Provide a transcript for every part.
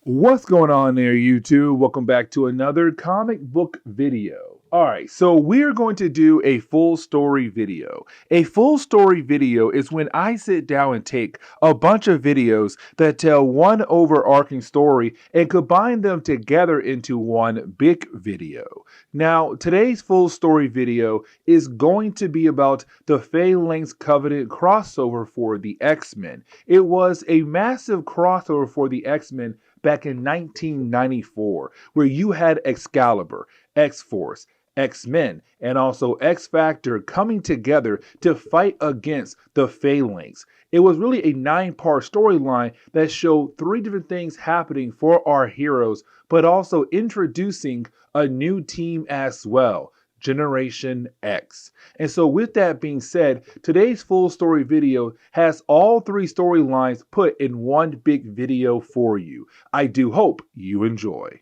What's going on there, YouTube? Welcome back to another comic book video. Alright, so we're going to do a full story video. A full story video is when I sit down and take a bunch of videos that tell one overarching story and combine them together into one big video. Now, today's full story video is going to be about the Phalanx Covenant crossover for the X-Men. It was a massive crossover for the X-Men back in 1994, where you had Excalibur, X-Force, X-Men, and also X-Factor coming together to fight against the Phalanx. It was really a 9-part storyline that showed 3 different things happening for our heroes, but also introducing a new team as well. Generation X. And so with that being said, today's full story video has all 3 storylines put in one big video for you. I do hope you enjoy.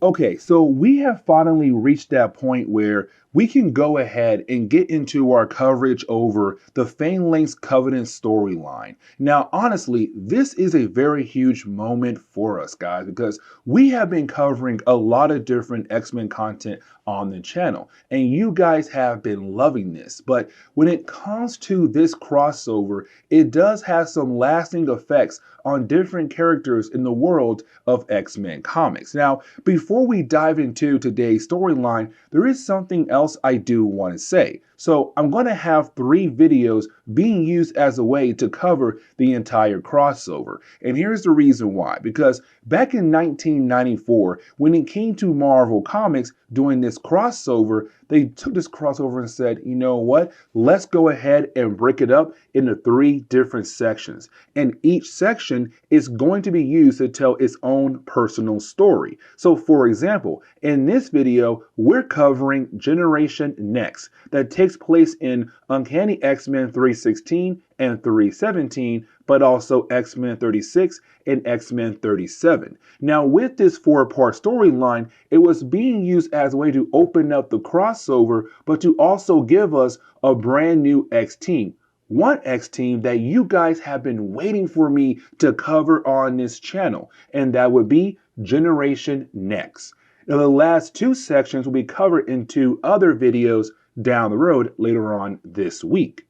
Okay, so we have finally reached that point where we can go ahead and get into our coverage over the Phalanx Covenant storyline. Now, honestly, this is a very huge moment for us, guys, because we have been covering a lot of different X-Men content on the channel, and you guys have been loving this. But when it comes to this crossover, it does have some lasting effects on different characters in the world of X-Men comics. Now, before we dive into today's storyline, there is something else I do want to say. So I'm going to have 3 videos being used as a way to cover the entire crossover. And here's the reason why. Because back in 1994, when it came to Marvel Comics doing this crossover, they took this crossover and said, you know what? Let's go ahead and break it up into 3 different sections. And each section is going to be used to tell its own personal story. So for example, in this video, we're covering Generation Next that takes place in Uncanny X-Men 316 and 317, but also X-Men 36 and X-Men 37. Now, with this 4-part storyline, it was being used as a way to open up the crossover, but to also give us a brand new X-Team. One X-Team that you guys have been waiting for me to cover on this channel, and that would be Generation Next. Now, the last 2 sections will be covered in 2 other videos down the road later on this week.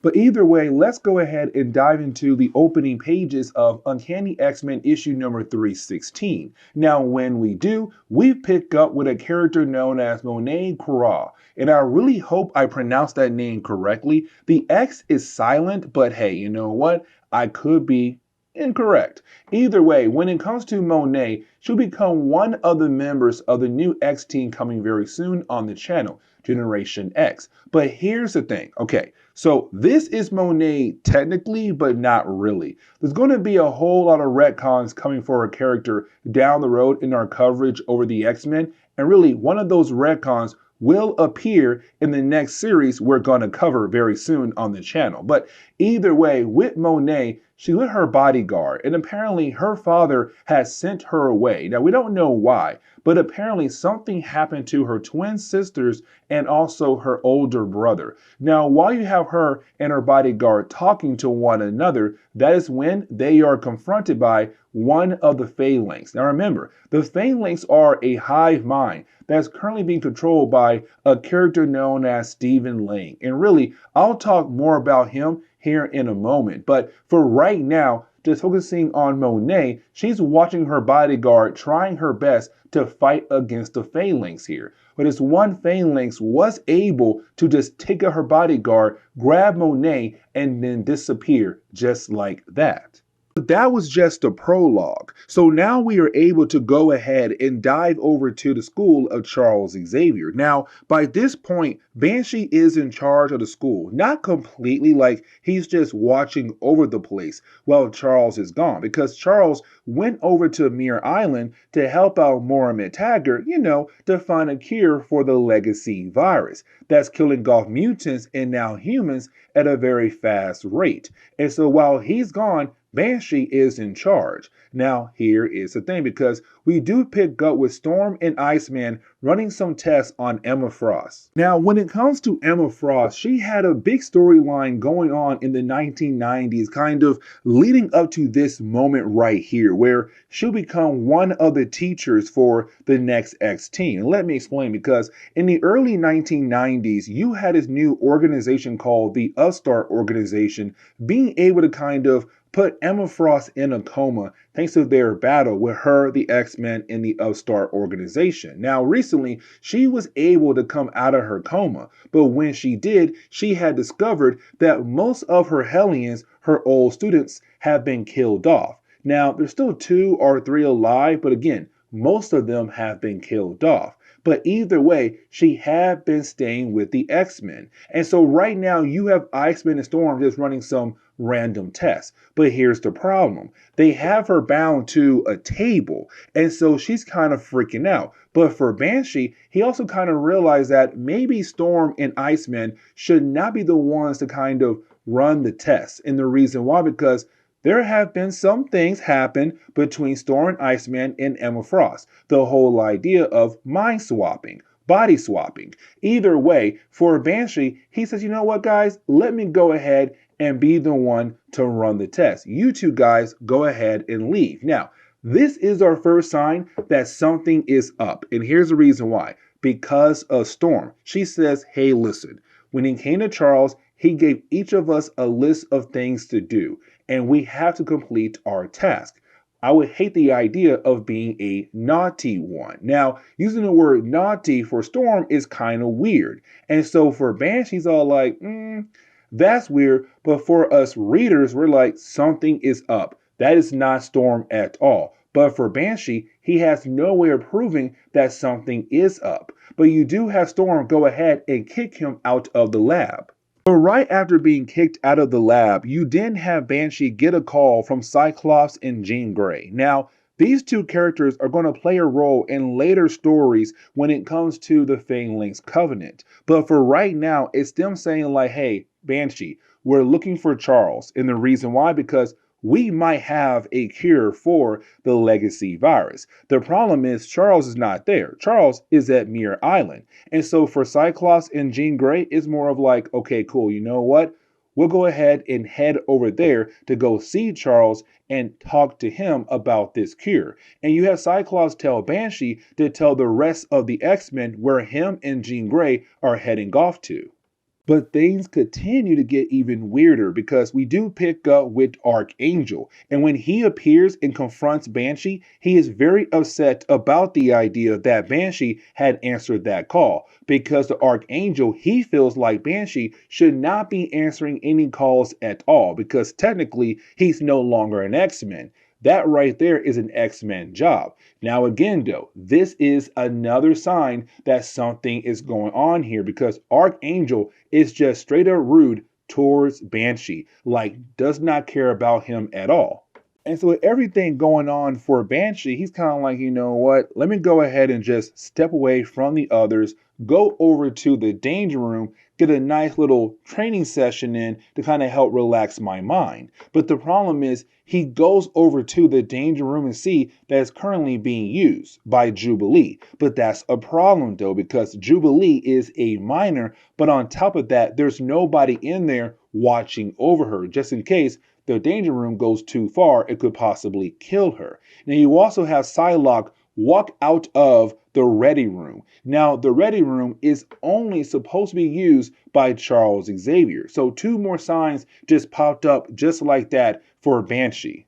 But either way, let's go ahead and dive into the opening pages of Uncanny X-Men issue number 316. Now, when we do, we pick up with a character known as Monet Cora, and I really hope I pronounced that name correctly. The X is silent, but hey, you know what? I could be incorrect. Either way, when it comes to Monet, she'll become one of the members of the new X team coming very soon on the channel, Generation X. But here's the thing, okay, so this is Monet technically, but not really. There's going to be a whole lot of retcons coming for her character down the road in our coverage over the X-Men, and really one of those retcons will appear in the next series we're going to cover very soon on the channel. But either way, with Monet, she's with her bodyguard, and apparently her father has sent her away. Now, we don't know why, but apparently something happened to her twin sisters and also her older brother. Now, while you have her and her bodyguard talking to one another, that is when they are confronted by one of the Phalanx. Now remember, the Phalanx are a hive mind that's currently being controlled by a character known as Stephen Lang. And really, I'll talk more about him here in a moment. But for right now, just focusing on Monet, she's watching her bodyguard trying her best to fight against the Phalanx here. But this one Phalanx was able to just take out her bodyguard, grab Monet, and then disappear just like that. That was just a prologue. So now we are able to go ahead and dive over to the school of Charles Xavier. Now, by this point, Banshee is in charge of the school. Not completely, like he's just watching over the place while Charles is gone. Because Charles went over to Muir Island to help out Moira Taggart, to find a cure for the legacy virus that's killing off mutants and now humans at a very fast rate. And so while he's gone, Banshee is in charge. Now, here is the thing, because we do pick up with Storm and Iceman running some tests on Emma Frost. Now, when it comes to Emma Frost, she had a big storyline going on in the 1990s, kind of leading up to this moment right here, where she'll become one of the teachers for the next X team. And let me explain, because in the early 1990s, you had this new organization called the Upstart Organization being able to kind of put Emma Frost in a coma thanks to their battle with her, the X-Men, and the Upstart Organization. Now, recently, she was able to come out of her coma, but when she did, she had discovered that most of her Hellions, her old students, have been killed off. Now, there's still 2 or 3 alive, but again, most of them have been killed off. But either way, she had been staying with the X-Men. And so right now you have Iceman and Storm just running some random tests. But here's the problem. They have her bound to a table. And so she's kind of freaking out. But for Banshee, he also kind of realized that maybe Storm and Iceman should not be the ones to kind of run the tests. And the reason why, because there have been some things happen between Storm and Iceman and Emma Frost. The whole idea of mind swapping, body swapping. Either way, for Banshee, he says, you know what, guys, let me go ahead and be the one to run the test. You two guys go ahead and leave. Now, this is our first sign that something is up. And here's the reason why. Because of Storm. She says, hey, listen, when he came to Charles, he gave each of us a list of things to do, and we have to complete our task. I would hate the idea of being a naughty one. Now, using the word naughty for Storm is kind of weird. And so for Banshee's all like, that's weird. But for us readers, we're like, something is up. That is not Storm at all. But for Banshee, he has no way of proving that something is up. But you do have Storm go ahead and kick him out of the lab. But right after being kicked out of the lab, you then have Banshee get a call from Cyclops and Jean Grey. Now, these two characters are going to play a role in later stories when it comes to the Phalanx Covenant. But for right now, it's them saying like, hey, Banshee, we're looking for Charles. And the reason why, because we might have a cure for the legacy virus. The problem is Charles is not there. Charles is at Muir Island. And so for Cyclops and Jean Grey, it's more of like, okay, cool, you know what? We'll go ahead and head over there to go see Charles and talk to him about this cure. And you have Cyclops tell Banshee to tell the rest of the X-Men where him and Jean Grey are heading off to. But things continue to get even weirder, because we do pick up with Archangel. And when he appears and confronts Banshee, he is very upset about the idea that Banshee had answered that call. Because the Archangel, he feels like Banshee should not be answering any calls at all, because technically he's no longer an X-Men. That right there is an X-Men job. Now again though, this is another sign that something is going on here, because Archangel is just straight up rude towards Banshee, like does not care about him at all. And so with everything going on for Banshee, he's kind of like, you know what, let me go ahead and just step away from the others, go over to the Danger Room, get a nice little training session in to kind of help relax my mind. But the problem is he goes over to the Danger Room and see that it's currently being used by Jubilee. But that's a problem though, because Jubilee is a minor, but on top of that, there's nobody in there watching over her, just in case the Danger Room goes too far, it could possibly kill her. Now you also have Psylocke walk out of the Ready Room. Now the Ready Room is only supposed to be used by Charles Xavier. So 2 more signs just popped up just like that for Banshee.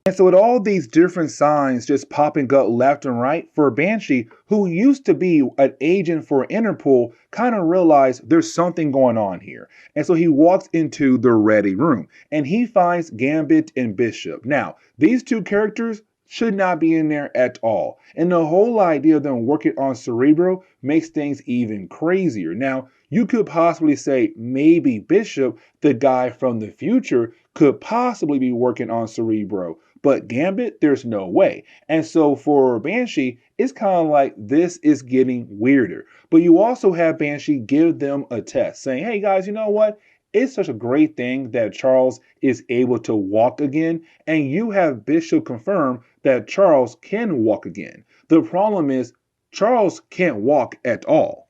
And so with all these different signs just popping up left and right, for Banshee, who used to be an agent for Interpol, kind of realized there's something going on here. And so he walks into the Ready Room and he finds Gambit and Bishop. Now, these 2 characters should not be in there at all. And the whole idea of them working on Cerebro makes things even crazier. Now, you could possibly say maybe Bishop, the guy from the future, could possibly be working on Cerebro. But Gambit, there's no way. And so for Banshee, it's kind of like this is getting weirder. But you also have Banshee give them a test saying, hey guys, you know what? it's such a great thing that Charles is able to walk again, and you have Bishop confirm that Charles can walk again. The problem is, Charles can't walk at all.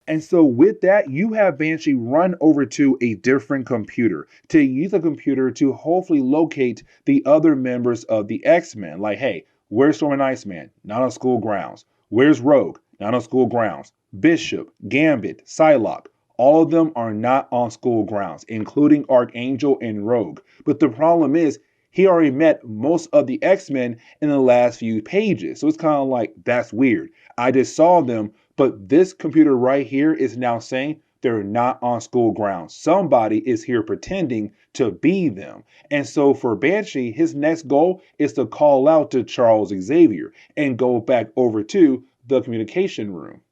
And so with that, you have Banshee run over to a different computer to use a computer to hopefully locate the other members of the X-Men. Like, hey, where's Storm and Iceman? Not on school grounds. Where's Rogue? Not on school grounds. Bishop, Gambit, Psylocke. All of them are not on school grounds, including Archangel and Rogue. But the problem is, he already met most of the X-Men in the last few pages. So it's kind of like, that's weird. I just saw them, but this computer right here is now saying they're not on school grounds. Somebody is here pretending to be them. And so for Banshee, his next goal is to call out to Charles Xavier and go back over to the communication room.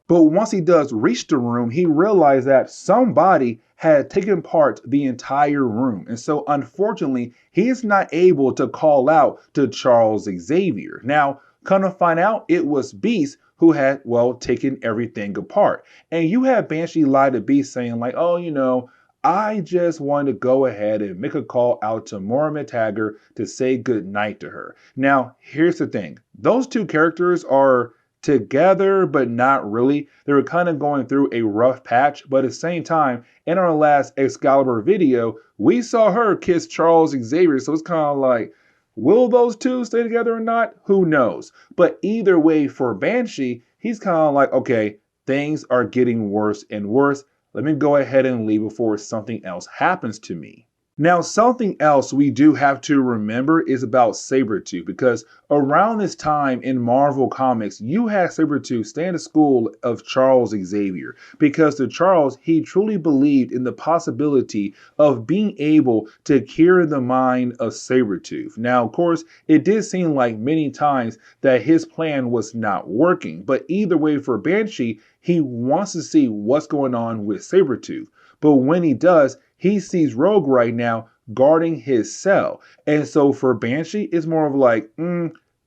But once he does reach the room, he realized that somebody had taken part the entire room. And so unfortunately, he is not able to call out to Charles Xavier. Now, come to find out, it was Beast who had, well, taken everything apart. And you have Banshee lie to Beast saying like, oh, I just wanted to go ahead and make a call out to Moira McTaggart to say goodnight to her. Now, here's the thing. Those two characters are together, but not really. They were kind of going through a rough patch, but at the same time, in our last Excalibur video, we saw her kiss Charles Xavier, so it's kind of like, will those two stay together or not? Who knows? But either way, for Banshee, he's kind of like, okay, things are getting worse and worse. Let me go ahead and leave before something else happens to me. Now, something else we do have to remember is about Sabretooth, because around this time in Marvel Comics, you had Sabretooth stay in the school of Charles Xavier, because to Charles, he truly believed in the possibility of being able to cure the mind of Sabretooth. Now, of course, it did seem like many times that his plan was not working, but either way for Banshee, he wants to see what's going on with Sabretooth. But when he does, he sees Rogue right now guarding his cell. And so for Banshee, it's more of like,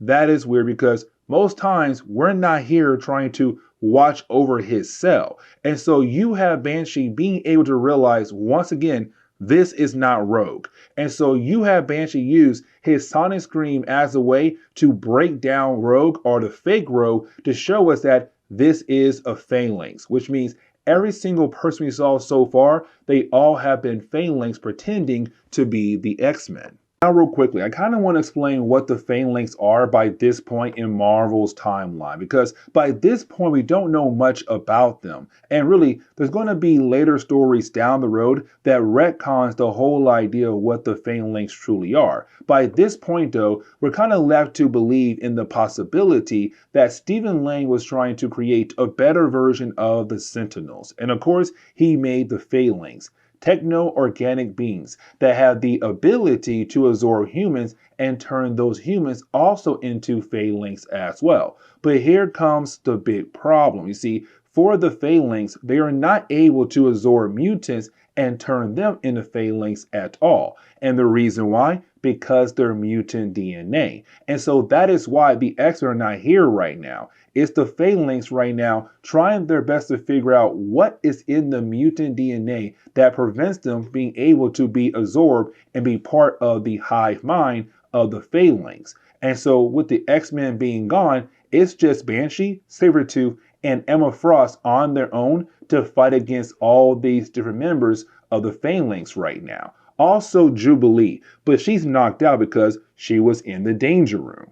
that is weird, because most times we're not here trying to watch over his cell. And so you have Banshee being able to realize once again, this is not Rogue. And so you have Banshee use his sonic scream as a way to break down Rogue, or the fake Rogue, to show us that this is a Phalanx, which means every single person we saw so far, they all have been Phalanx pretending to be the X-Men. Now, real quickly, I kind of want to explain what the Phalanx are by this point in Marvel's timeline, because by this point, we don't know much about them. And really, there's going to be later stories down the road that retcons the whole idea of what the Phalanx truly are. By this point, though, we're kind of left to believe in the possibility that Stephen Lang was trying to create a better version of the Sentinels. And of course, he made the Phalanx. Techno-organic beings that have the ability to absorb humans and turn those humans also into Phalanx as well. But here comes the big problem. You see, for the Phalanx, they are not able to absorb mutants and turn them into Phalanx at all. And the reason why? Because they're mutant DNA. And so that is why the X-Men are not here right now. It's the Phalanx right now trying their best to figure out what is in the mutant DNA that prevents them being able to be absorbed and be part of the hive mind of the Phalanx. And so with the X-Men being gone, it's just Banshee, Sabretooth, and Emma Frost on their own to fight against all these different members of the Phalanx right now. Also Jubilee, but she's knocked out because she was in the danger room.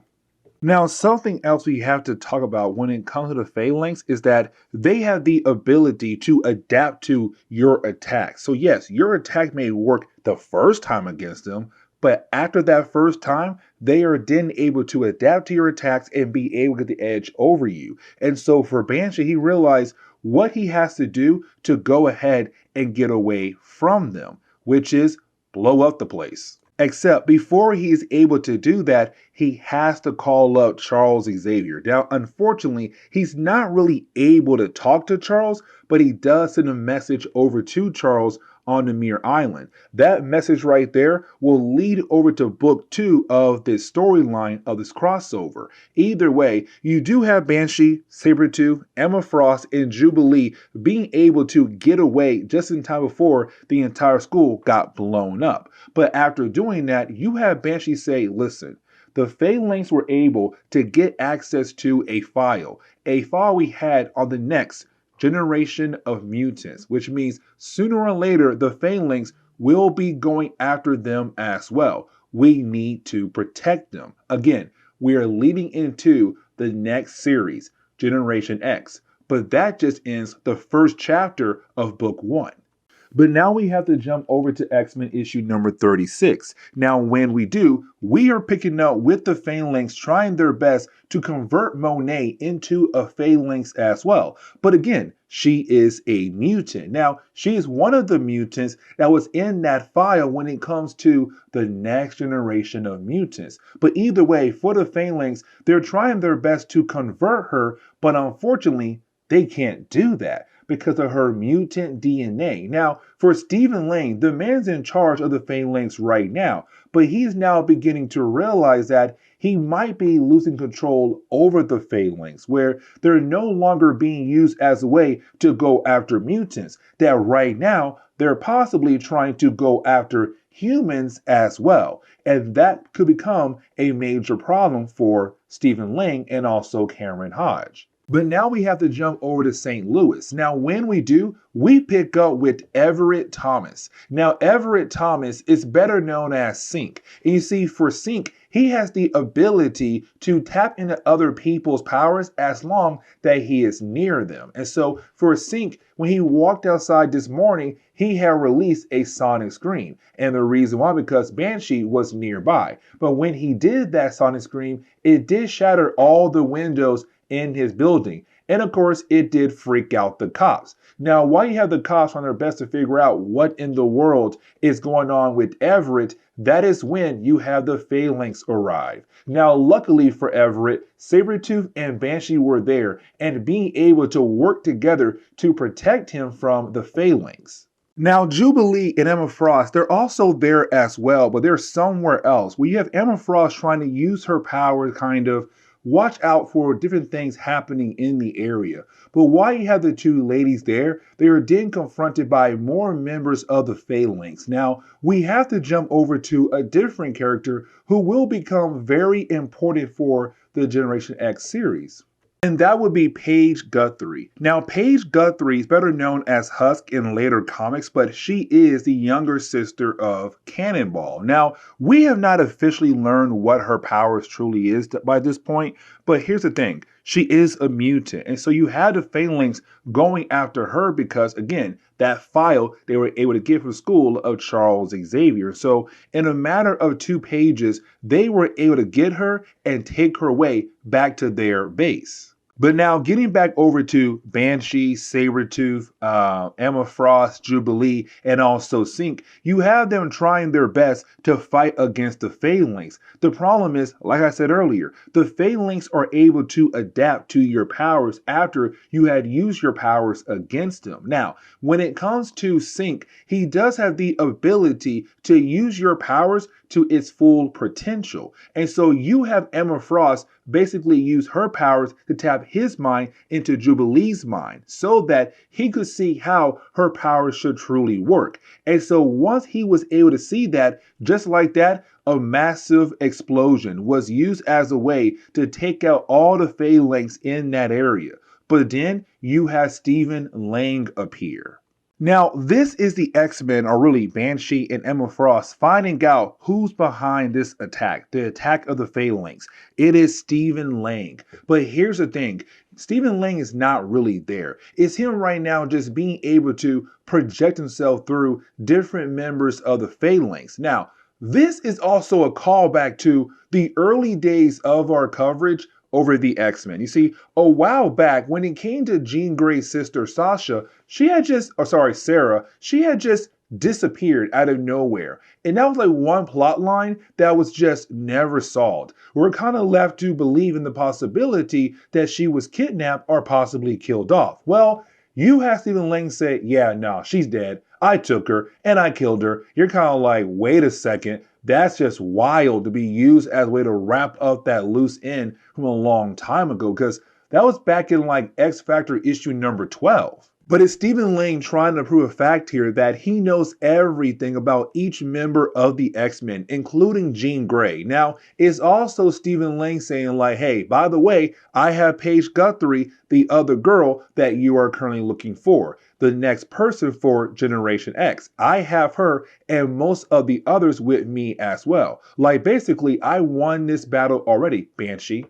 Now, something else we have to talk about when it comes to the Phalanx is that they have the ability to adapt to your attack. So yes, your attack may work the first time against them, but after that first time, they are then able to adapt to your attacks and be able to get the edge over you. And so for Banshee, he realized what he has to do to go ahead and get away from them, which is blow up the place. Except before he is able to do that, he has to call up Charles Xavier. Now, unfortunately, he's not really able to talk to Charles, but he does send a message over to Charles on the Mere Island. That message right there will lead over to book 2 of this storyline of this crossover. Either way, you do have Banshee, Sabretooth, Emma Frost, and Jubilee being able to get away just in time before the entire school got blown up. But after doing that, you have Banshee say, listen, the Phalanx were able to get access to a file we had on the next generation of mutants, which means sooner or later the Phalanx will be going after them as well. We need to protect them. Again, we are leading into the next series, Generation X, but that just ends the first chapter of book 1. But now we have to jump over to X-Men issue number 36. Now, when we do, we are picking up with the Phalanx trying their best to convert Monet into a Phalanx as well. But again, she is a mutant. Now, she is one of the mutants that was in that file when it comes to the next generation of mutants. But either way, for the Phalanx, they're trying their best to convert her, but unfortunately, they can't do that because of her mutant DNA. Now, for Stephen Lang, the man's in charge of the Phalanx right now, but he's now beginning to realize that he might be losing control over the Phalanx, where they're no longer being used as a way to go after mutants, that right now they're possibly trying to go after humans as well. And that could become a major problem for Stephen Lang and also Cameron Hodge. But now we have to jump over to St. Louis. Now, when we do, we pick up with Everett Thomas. Now, Everett Thomas is better known as Sync. And you see, for Sync, he has the ability to tap into other people's powers as long that he is near them. And so for Sync, when he walked outside this morning, he had released a sonic scream. And the reason why, because Banshee was nearby. But when he did that sonic scream, it did shatter all the windows in his building. And of course, it did freak out the cops. Now, while you have the cops on their best to figure out what in the world is going on with Everett, that is when you have the Phalanx arrive. Now, luckily for Everett, Sabretooth and Banshee were there and being able to work together to protect him from the Phalanx. Now, Jubilee and Emma Frost, they're also there as well, but they're somewhere else. We have Emma Frost trying to use her powers kind of watch out for different things happening in the area. But while you have the two ladies there, they are then confronted by more members of the Phalanx. Now, we have to jump over to a different character who will become very important for the Generation X series. And that would be Paige Guthrie. Now, Paige Guthrie is better known as Husk in later comics, but she is the younger sister of Cannonball. Now, we have not officially learned what her powers truly is by this point, but here's the thing. She is a mutant, and so you had the Phalanx going after her because, again, that file they were able to get from school of Charles Xavier. So in a matter of 2 pages, they were able to get her and take her away back to their base. But now getting back over to Banshee, Sabretooth, Emma Frost, Jubilee, and also Sync, you have them trying their best to fight against the Phalanx. The problem is, like I said earlier, the Phalanx are able to adapt to your powers after you had used your powers against them. Now, when it comes to Sync, he does have the ability to use your powers to its full potential. And so you have Emma Frost basically use her powers to tap his mind into Jubilee's mind so that he could see how her powers should truly work. And so once he was able to see that, just like that, a massive explosion was used as a way to take out all the Phalanx in that area. But then you have Stephen Lang appear. Now, this is the X-Men, or really Banshee and Emma Frost, finding out who's behind this attack, the attack of the Phalanx. It is Stephen Lang. But here's the thing, Stephen Lang is not really there. It's him right now just being able to project himself through different members of the Phalanx. Now, this is also a callback to the early days of our coverage over the X-Men. You see, a while back when it came to Jean Grey's sister Sarah, she had just disappeared out of nowhere. And that was like one plot line that was just never solved. We're kind of left to believe in the possibility that she was kidnapped or possibly killed off. Well, you have Stephen Lang say, yeah, no, she's dead. I took her and I killed her. You're kind of like, wait a second. That's just wild to be used as a way to wrap up that loose end from a long time ago, because that was back in like X Factor issue number 12. But it's Stephen Lang trying to prove a fact here that he knows everything about each member of the X-Men, including Jean Grey. Now, it's also Stephen Lang saying like, hey, by the way, I have Paige Guthrie, the other girl that you are currently looking for, the next person for Generation X. I have her and most of the others with me as well. Like basically, I won this battle already, Banshee.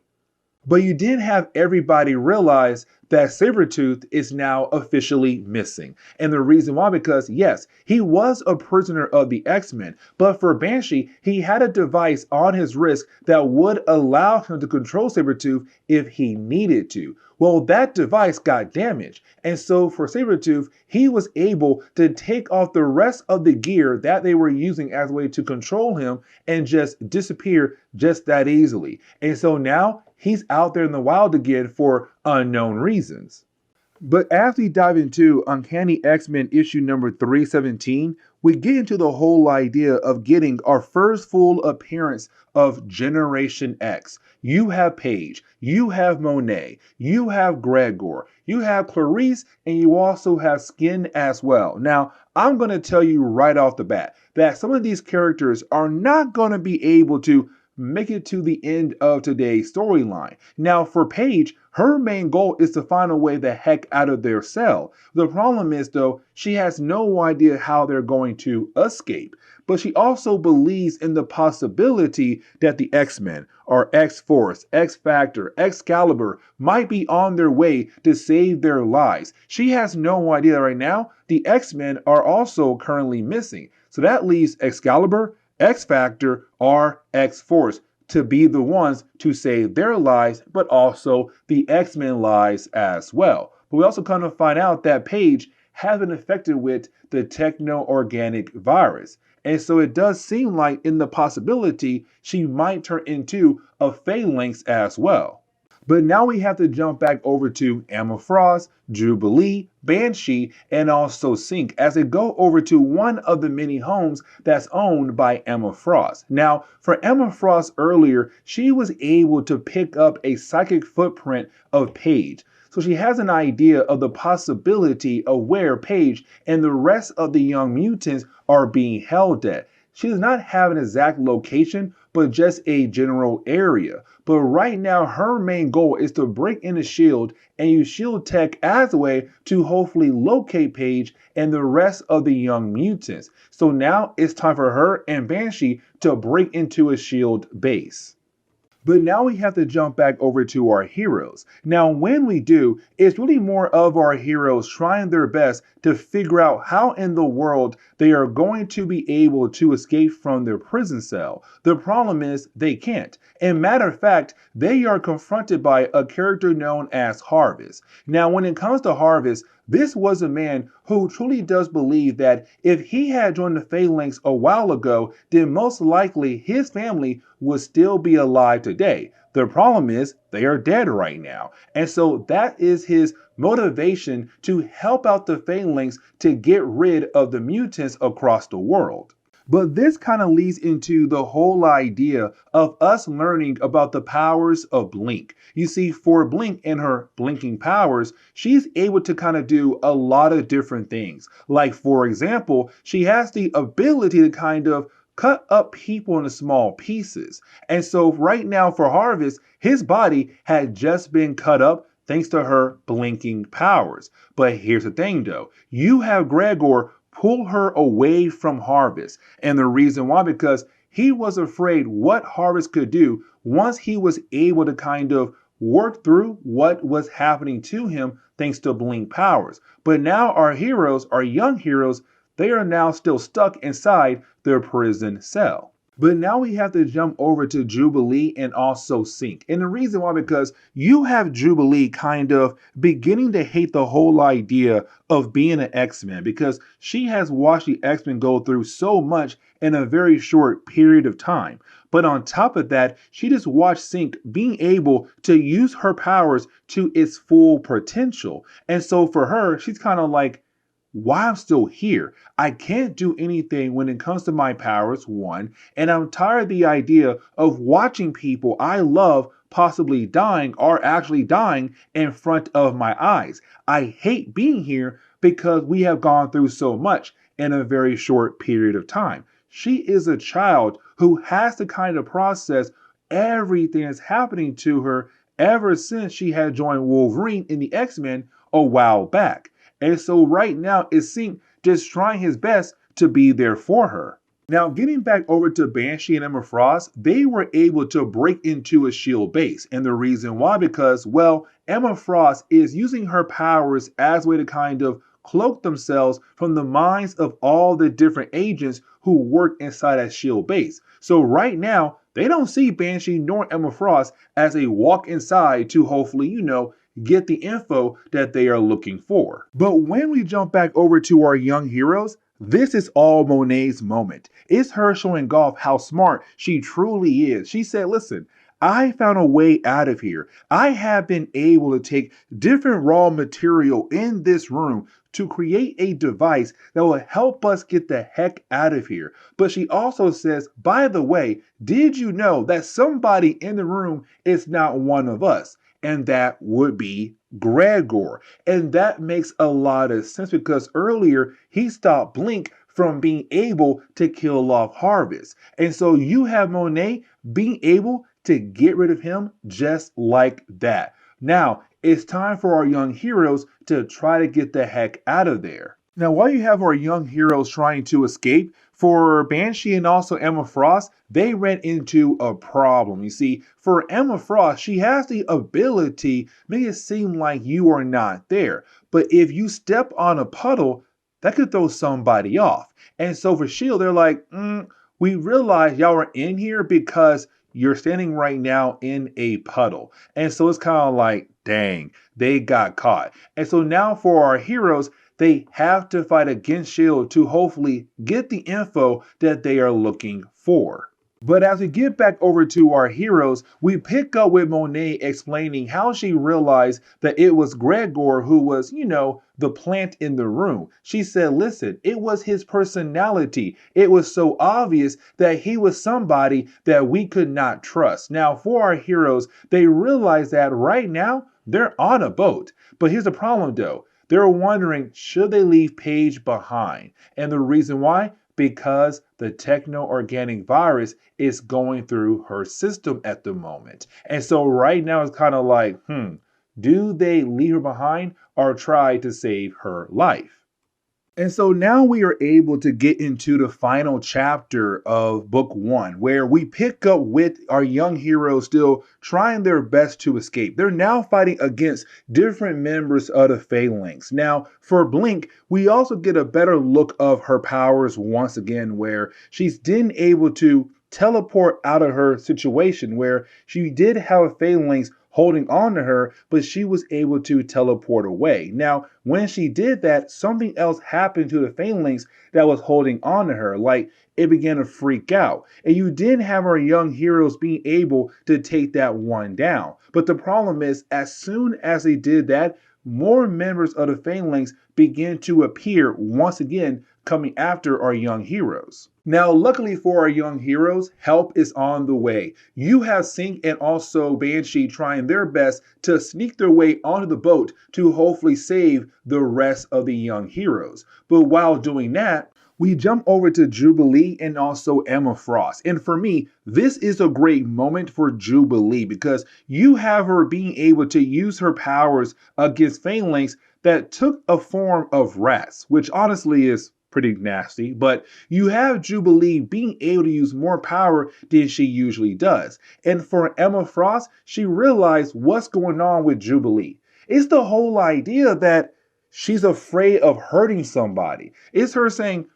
But you did have everybody realize that Sabretooth is now officially missing. And the reason why, because yes, he was a prisoner of the X-Men, but for Banshee, he had a device on his wrist that would allow him to control Sabretooth if he needed to. Well, that device got damaged. And so for Sabretooth, he was able to take off the rest of the gear that they were using as a way to control him and just disappear just that easily. And so now he's out there in the wild again for unknown reasons. But as we dive into Uncanny X-Men issue number 317, we get into the whole idea of getting our first full appearance of Generation X. You have Paige, you have Monet, you have Gregor, you have Clarice, and you also have Skin as well. Now, I'm going to tell you right off the bat that some of these characters are not going to be able to make it to the end of today's storyline. Now, for Paige, her main goal is to find a way the heck out of their cell. The problem is, though, she has no idea how they're going to escape. But she also believes in the possibility that the X-Men, or X-Force, X-Factor, Excalibur, might be on their way to save their lives. She has no idea right now the X-Men are also currently missing. So that leaves Excalibur, X-Factor, or X-Force to be the ones to save their lives, but also the X-Men lives as well. But we also kind of find out that Paige has been infected with the Techno organic virus. And so it does seem like in the possibility she might turn into a Phalanx as well. But now we have to jump back over to Emma Frost, Jubilee, Banshee, and also Synch as they go over to one of the many homes that's owned by Emma Frost. Now, for Emma Frost earlier, she was able to pick up a psychic footprint of Paige. So she has an idea of the possibility of where Paige and the rest of the young mutants are being held at. She does not have an exact location, but just a general area. But right now, her main goal is to break in the shield and use shield tech as a way to hopefully locate Paige and the rest of the young mutants. So now it's time for her and Banshee to break into a shield base. But now we have to jump back over to our heroes. Now, when we do, it's really more of our heroes trying their best to figure out how in the world they are going to be able to escape from their prison cell. The problem is they can't. And matter of fact, they are confronted by a character known as Harvest. Now, when it comes to Harvest, this was a man who truly does believe that if he had joined the Phalanx a while ago, then most likely his family would still be alive today. The problem is they are dead right now. And so that is his motivation to help out the Phalanx to get rid of the mutants across the world. But this kind of leads into the whole idea of us learning about the powers of Blink. You see, for Blink and her blinking powers, she's able to kind of do a lot of different things. Like, for example, she has the ability to kind of cut up people into small pieces. And so right now for Harvest, his body had just been cut up thanks to her blinking powers. But here's the thing though, you have Gregor pull her away from Harvest. And the reason why, because he was afraid what Harvest could do once he was able to kind of work through what was happening to him thanks to Blink powers. But now our heroes, our young heroes, they are now still stuck inside their prison cell. But now we have to jump over to Jubilee and also Sync. And the reason why, because you have Jubilee kind of beginning to hate the whole idea of being an X-Men because she has watched the X-Men go through so much in a very short period of time. But on top of that, she just watched Sync being able to use her powers to its full potential. And so for her, she's kind of like, why I'm still here. I can't do anything when it comes to my powers, one, and I'm tired of the idea of watching people I love possibly dying or actually dying in front of my eyes. I hate being here because we have gone through so much in a very short period of time. She is a child who has to kind of process everything that's happening to her ever since she had joined Wolverine in the X-Men a while back. And so right now, it seemed just trying his best to be there for her. Now, getting back over to Banshee and Emma Frost, they were able to break into a shield base. And the reason why, because, well, Emma Frost is using her powers as a way to kind of cloak themselves from the minds of all the different agents who work inside that shield base. So right now, they don't see Banshee nor Emma Frost as a walk inside to hopefully, get the info that they are looking for. But when we jump back over to our young heroes, this is all Monet's moment. It's her showing off how smart she truly is. She said, listen, I found a way out of here. I have been able to take different raw material in this room to create a device that will help us get the heck out of here. But she also says, by the way, did you know that somebody in the room is not one of us? And that would be Gregor. And that makes a lot of sense because earlier he stopped Blink from being able to kill off Harvest. And so you have Monet being able to get rid of him just like that. Now, it's time for our young heroes to try to get the heck out of there. Now, while you have our young heroes trying to escape, for Banshee and also Emma Frost, they ran into a problem. You see, for Emma Frost, she has the ability to make it seem like you are not there. But if you step on a puddle, that could throw somebody off. And so for S.H.I.E.L.D., they're like, we realize y'all are in here because you're standing right now in a puddle. And so it's kind of like, dang, they got caught. And so now for our heroes, they have to fight against S.H.I.E.L.D. to hopefully get the info that they are looking for. But as we get back over to our heroes, we pick up with Monet explaining how she realized that it was Gregor who was, the plant in the room. She said, listen, it was his personality. It was so obvious that he was somebody that we could not trust. Now, for our heroes, they realize that right now they're on a boat. But here's the problem though. They're wondering, should they leave Paige behind? And the reason why? Because the techno-organic virus is going through her system at the moment. And so right now it's kind of like, do they leave her behind or try to save her life? And so now we are able to get into the final chapter of book 1, where we pick up with our young heroes still trying their best to escape. They're now fighting against different members of the Phalanx. Now, for Blink, we also get a better look of her powers once again, where she's been able to teleport out of her situation, where she did have a Phalanx holding on to her, but she was able to teleport away. Now, when she did that, something else happened to the Phalanx that was holding on to her, like it began to freak out. And you did have our young heroes being able to take that one down. But the problem is, as soon as they did that, more members of the Phalanx began to appear once again, coming after our young heroes. Now, luckily for our young heroes, help is on the way. You have Sync and also Banshee trying their best to sneak their way onto the boat to hopefully save the rest of the young heroes. But while doing that, we jump over to Jubilee and also Emma Frost. And for me, this is a great moment for Jubilee because you have her being able to use her powers against Phalanx that took a form of rats, which honestly is pretty nasty, but you have Jubilee being able to use more power than she usually does. And for Emma Frost, she realized what's going on with Jubilee. It's the whole idea that she's afraid of hurting somebody. It's her saying,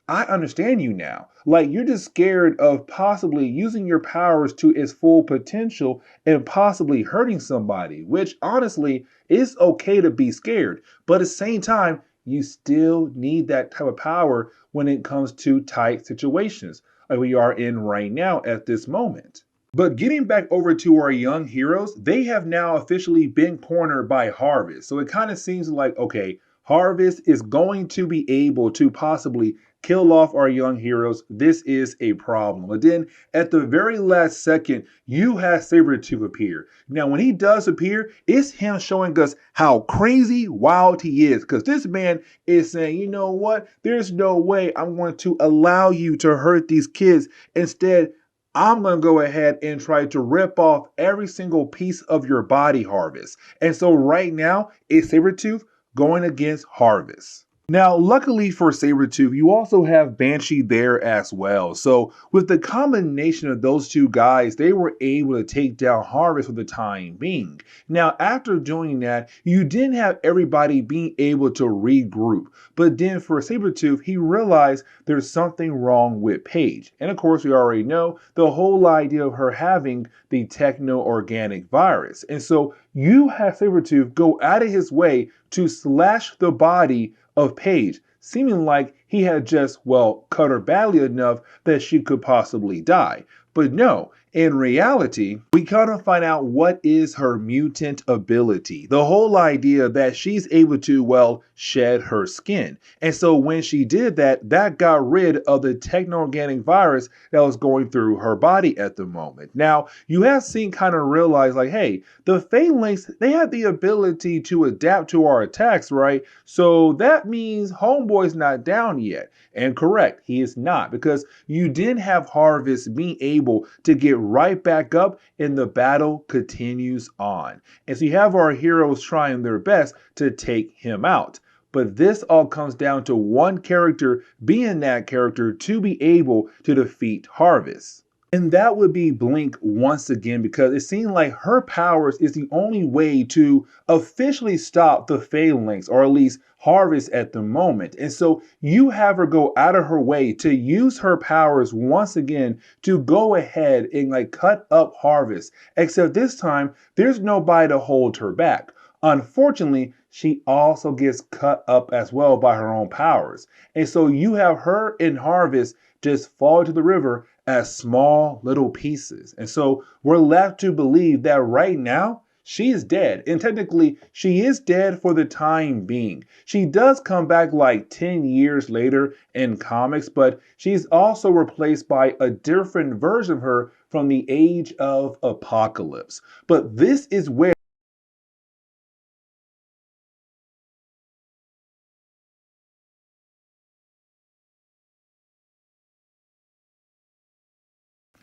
I understand you now. Like, you're just scared of possibly using your powers to its full potential and possibly hurting somebody, which honestly is okay to be scared. But at the same time, you still need that type of power when it comes to tight situations like we are in right now at this moment. But getting back over to our young heroes, they have now officially been cornered by Harvest. So it kind of seems like, okay, Harvest is going to be able to possibly kill off our young heroes. This is a problem. But then at the very last second, you have Sabretooth appear. Now, when he does appear, it's him showing us how crazy wild he is. Because this man is saying, you know what? There's no way I'm going to allow you to hurt these kids. Instead, I'm going to go ahead and try to rip off every single piece of your body, Harvest. And so right now, it's Sabretooth going against Harvest. Now, luckily for Sabretooth, you also have Banshee there as well. So with the combination of those two guys, they were able to take down Harvest for the time being. Now, after doing that, you didn't have everybody being able to regroup. But then for Sabretooth, he realized there's something wrong with Paige. And of course, we already know the whole idea of her having the Techno organic virus. And so you have Sabretooth go out of his way to slash the body of Paige, seeming like he had just, well, cut her badly enough that she could possibly die. But no, in reality, we kind of find out what is her mutant ability. The whole idea that she's able to, well, shed her skin. And so when she did that, that got rid of the techno-organic virus that was going through her body at the moment. Now, you have seen kind of realize like, hey, the Phalanx, they have the ability to adapt to our attacks, right? So that means Homeboy's not down yet. And correct, he is not, because you didn't have Harvest being able to get right back up and the battle continues on. And so you have our heroes trying their best to take him out. But this all comes down to one character being that character to be able to defeat Harvest. And that would be Blink once again, because it seemed like her powers is the only way to officially stop the Phalanx, or at least Harvest at the moment. And so you have her go out of her way to use her powers once again to go ahead and like cut up Harvest. Except this time, there's nobody to hold her back. Unfortunately, she also gets cut up as well by her own powers. And so you have her and Harvest just fall to the river as small little pieces. And so we're left to believe that right now she is dead. And technically she is dead for the time being. She does come back like 10 years later in comics, but she's also replaced by a different version of her from the Age of Apocalypse. But this is where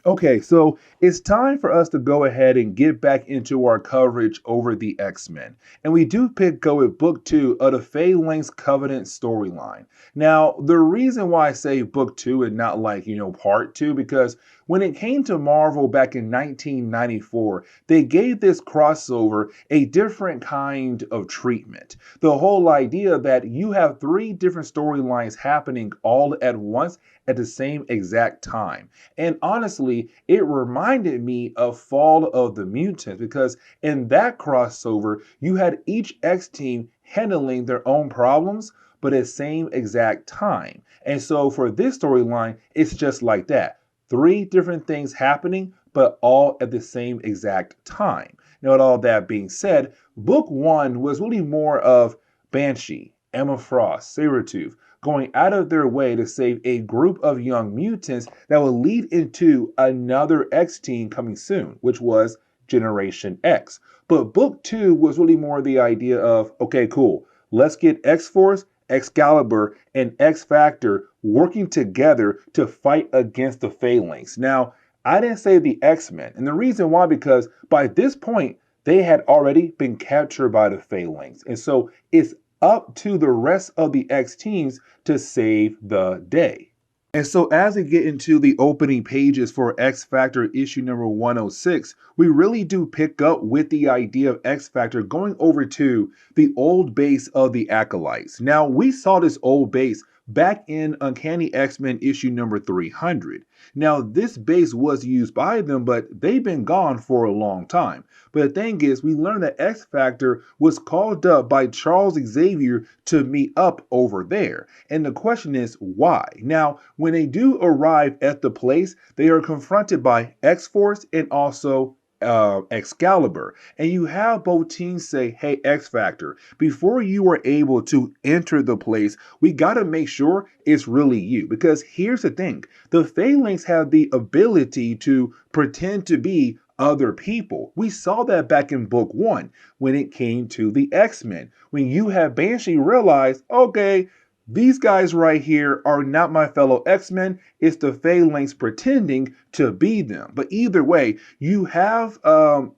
okay, so it's time for us to go ahead and get back into our coverage over the X-Men. And we do go with book 2 of the Phalanx Covenant storyline. Now, the reason why I say book 2 and not like, part 2, because when it came to Marvel back in 1994, they gave this crossover a different kind of treatment. The whole idea that you have 3 different storylines happening all at once at the same exact time. And honestly, it reminded me of Fall of the Mutants, because in that crossover, you had each X team handling their own problems, but at the same exact time. And so for this storyline, it's just like that. 3 different things happening, but all at the same exact time. Now, with all that being said, book 1 was really more of Banshee, Emma Frost, Sabretooth, going out of their way to save a group of young mutants that will lead into another X team coming soon, which was Generation X. But book 2 was really more the idea of, okay, cool, let's get X-Force, Excalibur, and X-Factor working together to fight against the Phalanx. Now, I didn't say the X-Men, and the reason why, because by this point, they had already been captured by the Phalanx. And so it's up to the rest of the X teams to save the day. And so as we get into the opening pages for X Factor issue number 106, we really do pick up with the idea of X Factor going over to the old base of the Acolytes. Now, we saw this old base back in Uncanny X-Men issue number 300. Now, this base was used by them, but they've been gone for a long time. But the thing is, we learned that X-Factor was called up by Charles Xavier to meet up over there. And the question is, why? Now, when they do arrive at the place, they are confronted by X-Force and also Excalibur, and you have both teams say, hey, X Factor, before you are able to enter the place, we got to make sure it's really you. Because here's the thing, the Phalanx have the ability to pretend to be other people. We saw that back in book 1 when it came to the X-Men, when you have Banshee realize, okay, these guys right here are not my fellow X-Men. It's the Phalanx pretending to be them. But either way, you have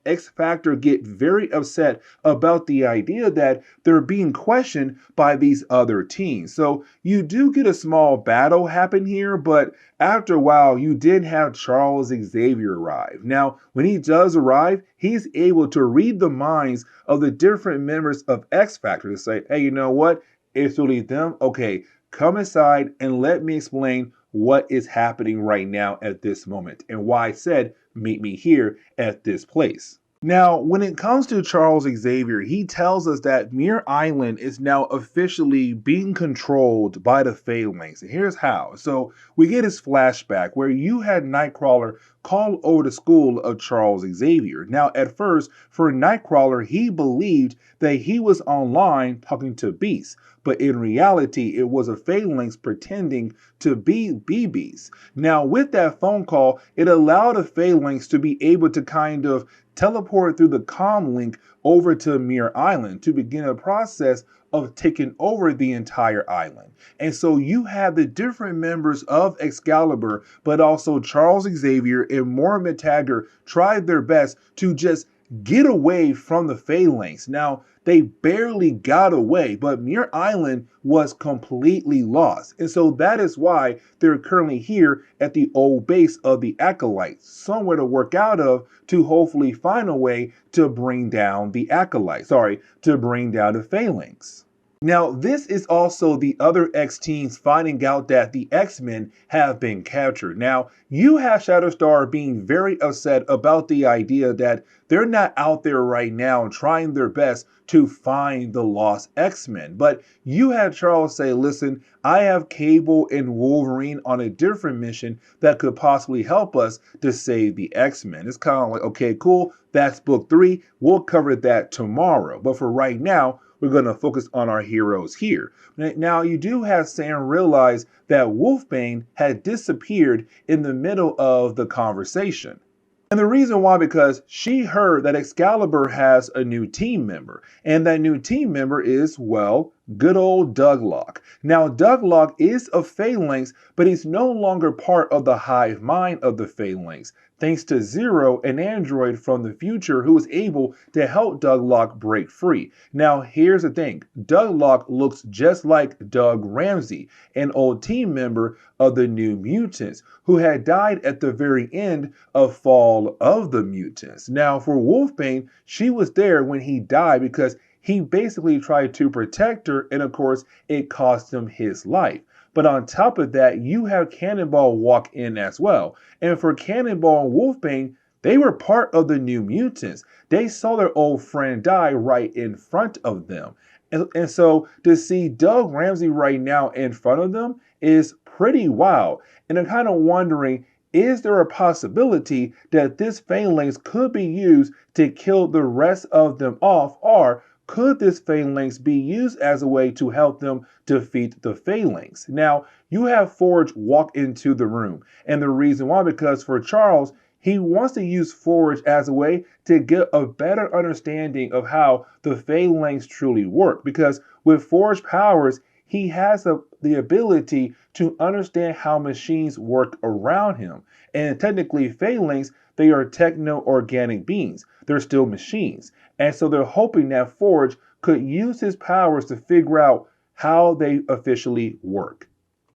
X-Factor get very upset about the idea that they're being questioned by these other teams. So you do get a small battle happen here, but after a while, you did have Charles Xavier arrive. Now, when he does arrive, he's able to read the minds of the different members of X-Factor to say, hey, you know what? It's really them. Okay, come inside and let me explain what is happening right now at this moment and why I said meet me here at this place. Now, when it comes to Charles Xavier, he tells us that Muir Island is now officially being controlled by the Phalanx. And here's how. So we get his flashback where you had Nightcrawler call over the school of Charles Xavier. Now, at first, for Nightcrawler, he believed that he was online talking to Beast, but in reality, it was a Phalanx pretending to be BBs. Now, with that phone call, it allowed a Phalanx to be able to kind of teleport through the comm link over to Muir Island to begin a process of taking over the entire island. And so you have the different members of Excalibur, but also Charles Xavier and Moira McTaggart tried their best to just get away from the Phalanx. Now, they barely got away, but Muir Island was completely lost. And so that is why they're currently here at the old base of the Acolytes, somewhere to work out of to hopefully find a way to bring down the Acolytes, to bring down the Phalanx. Now, this is also the other X teams finding out that the X-Men have been captured. Now, you have Shatterstar being very upset about the idea that they're not out there right now trying their best to find the lost X-Men. But you had Charles say, listen, I have Cable and Wolverine on a different mission that could possibly help us to save the X-Men. It's kind of like, okay, cool, that's book 3. We'll cover that tomorrow. But for right now, we're going to focus on our heroes here. Now, you do have Sam realize that Wolfbane had disappeared in the middle of the conversation. And the reason why, because she heard that Excalibur has a new team member. And that new team member is, well, good old Douglock. Now, Douglock is a Phalanx, but he's no longer part of the hive mind of the Phalanx, thanks to Zero, an android from the future who was able to help Douglock break free. Now, here's the thing. Douglock looks just like Doug Ramsey, an old team member of the New Mutants, who had died at the very end of Fall of the Mutants. Now, for Wolfbane, she was there when he died because he basically tried to protect her, and of course, it cost him his life. But on top of that, you have Cannonball walk in as well. And for Cannonball and Wolfbane, they were part of the New Mutants. They saw their old friend die right in front of them. And so to see Doug Ramsey right now in front of them is pretty wild. And I'm kind of wondering, is there a possibility that this Phalanx could be used to kill the rest of them off, or could this Phalanx be used as a way to help them defeat the Phalanx? Now, you have Forge walk into the room. And the reason why, because for Charles, he wants to use Forge as a way to get a better understanding of how the Phalanx truly work. Because with Forge powers, he has the ability to understand how machines work around him. And technically, Phalanx, they are techno-organic beings. They're still machines. And so they're hoping that Forge could use his powers to figure out how they officially work.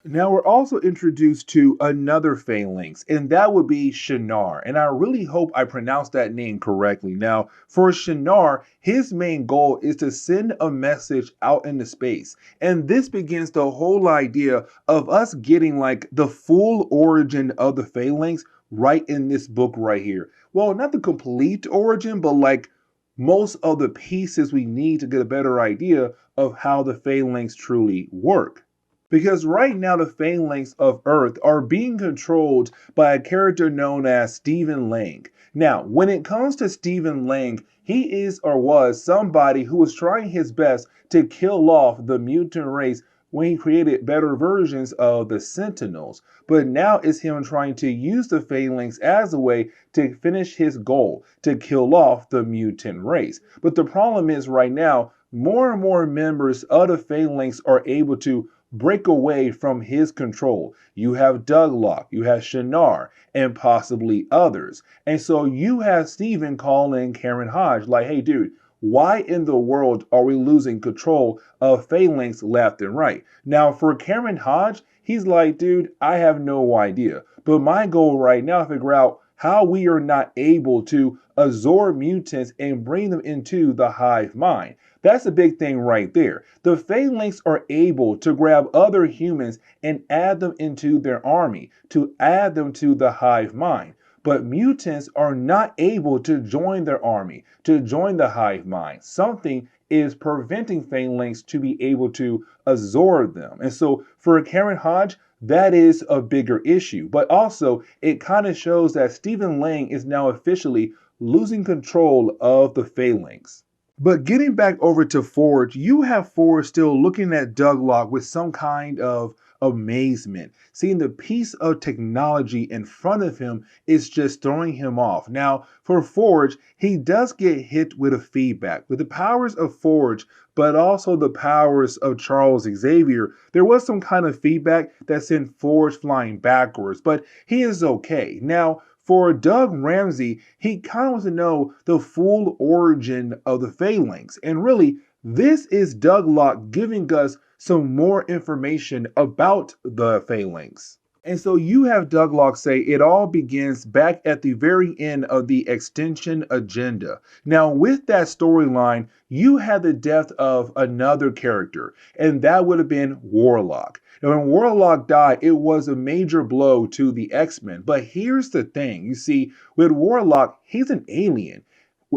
Now we're also introduced to another Phalanx, and that would be Shinar. And I really hope I pronounced that name correctly. Now, for Shinar, his main goal is to send a message out into space. And this begins the whole idea of us getting like the full origin of the Phalanx right in this book right here. Well, not the complete origin, but like most of the pieces we need to get a better idea of how the Phalanx truly work. Because right now, the Phalanx of Earth are being controlled by a character known as Stephen Lang. Now, when it comes to Stephen Lang, he is or was somebody who was trying his best to kill off the mutant race when he created better versions of the Sentinels. But now it's him trying to use the Phalanx as a way to finish his goal, to kill off the mutant race. But the problem is right now, more and more members of the Phalanx are able to break away from his control. You have Douglock, you have Shinar, and possibly others. And so you have Steven calling Karen Hodge like, hey dude, why in the world are we losing control of Phalanx left and right? Now for Karen Hodge, he's like, dude, I have no idea. But my goal right now is to figure out how we are not able to absorb mutants and bring them into the hive mind. That's a big thing right there. The Phalanx are able to grab other humans and add them into their army, to add them to the hive mind. But mutants are not able to join their army, to join the hive mind. Something is preventing Phalanx to be able to absorb them. And so for Karen Hodge, that is a bigger issue. But also, it kind of shows that Stephen Lang is now officially losing control of the Phalanx. But getting back over to Forge, you have Forge still looking at Douglock with some kind of amazement. Seeing the piece of technology in front of him is just throwing him off. Now, for Forge, he does get hit with a feedback. With the powers of Forge, but also the powers of Charles Xavier, there was some kind of feedback that sent Forge flying backwards, but he is okay. Now, for Doug Ramsey, he kind of wants to know the full origin of the Phalanx. And really, this is Douglock giving us some more information about the Phalanx. And so you have Douglock say it all begins back at the very end of the extension agenda. Now, with that storyline, you had the death of another character, and that would have been Warlock. Now, when Warlock died, it was a major blow to the X-Men. But here's the thing. You see, with Warlock, he's an alien.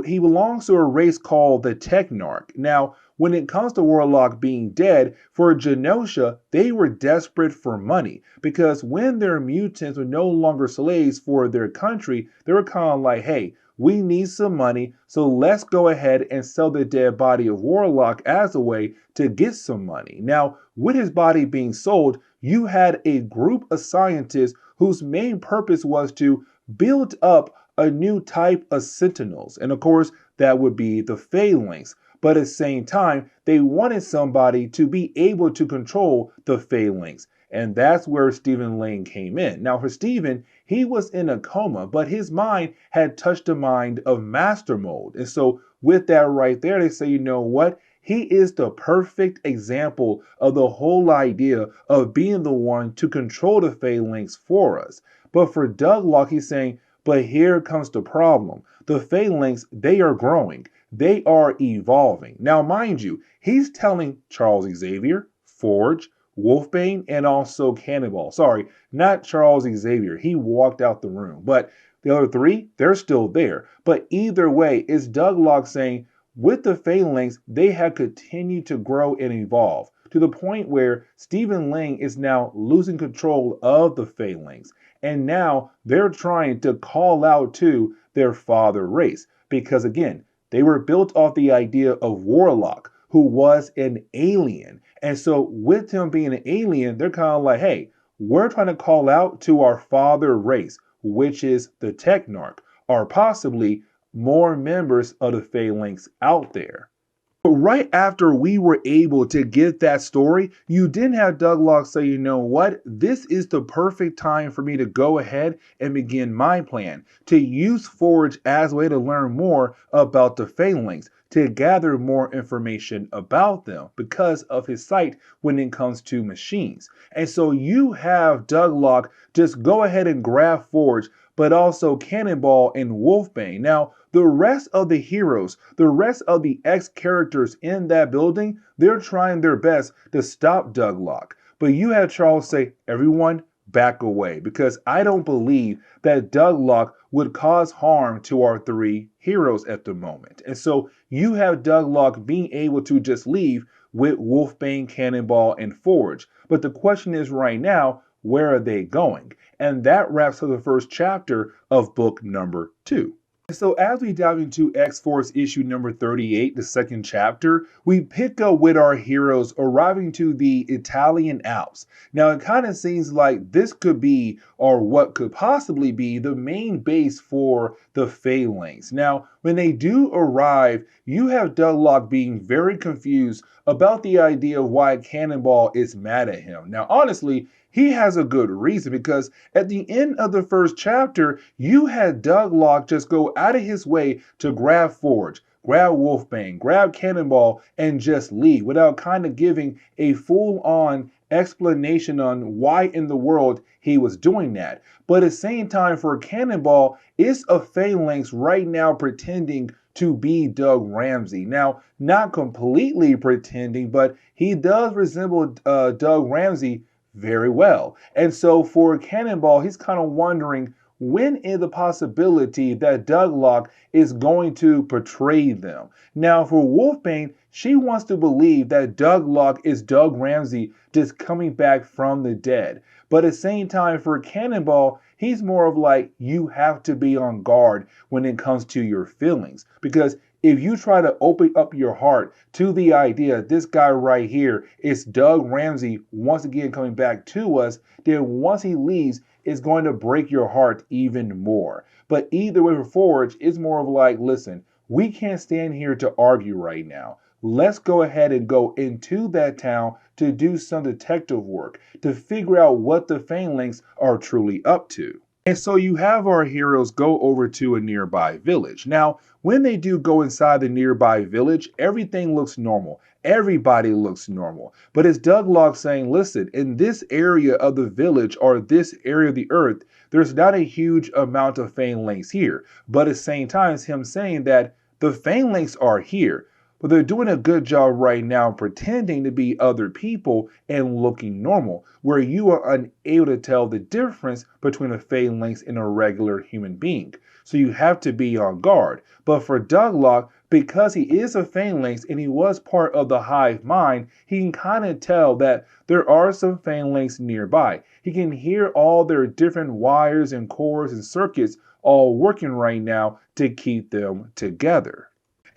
He belongs to a race called the Techno. Now, when it comes to Warlock being dead, for Genosha, they were desperate for money because when their mutants were no longer slaves for their country, they were kind of like, hey, we need some money, so let's go ahead and sell the dead body of Warlock as a way to get some money. Now, with his body being sold, you had a group of scientists whose main purpose was to build up a new type of Sentinels. And of course, that would be the Phalanx. But at the same time, they wanted somebody to be able to control the Phalanx. And that's where Stephen Lang came in. Now, for Stephen, he was in a coma, but his mind had touched the mind of Master Mold. And so with that right there, they say, you know what? He is the perfect example of the whole idea of being the one to control the Phalanx for us. But for Douglock, he's saying, but here comes the problem. The Phalanx, they are growing. They are evolving. Now, mind you, he's telling Charles Xavier, Forge, Wolfbane, and also Cannonball. Sorry, not Charles Xavier. He walked out the room. But the other three, they're still there. But either way, it's Douglock saying, with the Phalanx, they have continued to grow and evolve to the point where Stephen Lang is now losing control of the Phalanx. And now they're trying to call out to their father race. Because again, they were built off the idea of Warlock, who was an alien. And so with him being an alien, they're kind of like, hey, we're trying to call out to our father race, which is the Technarch, or possibly more members of the Phalanx out there. But right after we were able to get that story, you didn't have Douglock say, you know what, this is the perfect time for me to go ahead and begin my plan, to use Forge as a way to learn more about the Phalanx, to gather more information about them because of his sight when it comes to machines. And so you have Douglock just go ahead and grab Forge, but also Cannonball and Wolfbane. Now, the rest of the heroes, the rest of the X characters in that building, they're trying their best to stop Douglock. But you have Charles say, everyone back away, because I don't believe that Douglock would cause harm to our three heroes at the moment. And so you have Douglock being able to just leave with Wolfbane, Cannonball, and Forge. But the question is right now, where are they going? And that wraps up the first chapter of book number 2. So as we dive into X-Force issue number 38, the second chapter, we pick up with our heroes arriving to the Italian Alps. Now it kind of seems like this could be, or what could possibly be, the main base for the Phalanx. Now when they do arrive, you have Douglock being very confused about the idea of why Cannonball is mad at him. Now honestly, he has a good reason, because at the end of the first chapter, you had Douglock just go out of his way to grab Forge, grab Wolfbane, grab Cannonball, and just leave without kind of giving a full-on explanation on why in the world he was doing that. But at the same time, for Cannonball, it's a Phalanx right now pretending to be Doug Ramsey. Now, not completely pretending, but he does resemble Doug Ramsey very well. And so for Cannonball, he's kind of wondering, when is the possibility that Douglock is going to portray them? Now for Wolfbane, she wants to believe that Douglock is Doug Ramsey just coming back from the dead. But at the same time, for Cannonball, he's more of like, you have to be on guard when it comes to your feelings. Because if you try to open up your heart to the idea this guy right here is Doug Ramsey once again coming back to us, then once he leaves, it's going to break your heart even more. But either way for Forge, it's more of like, listen, we can't stand here to argue right now. Let's go ahead and go into that town to do some detective work, to figure out what the Phalanx are truly up to. And so you have our heroes go over to a nearby village. Now, when they do go inside the nearby village, everything looks normal. Everybody looks normal. But it's Douglock saying, listen, in this area of the village or this area of the earth, there's not a huge amount of Phalanx here. But at the same time, it's him saying that the Phalanx are here. But they're doing a good job right now pretending to be other people and looking normal, where you are unable to tell the difference between a Phalanx and a regular human being. So you have to be on guard. But for Douglock, because he is a Phalanx and he was part of the hive mind, he can kind of tell that there are some Phalanx nearby. He can hear all their different wires and cores and circuits all working right now to keep them together.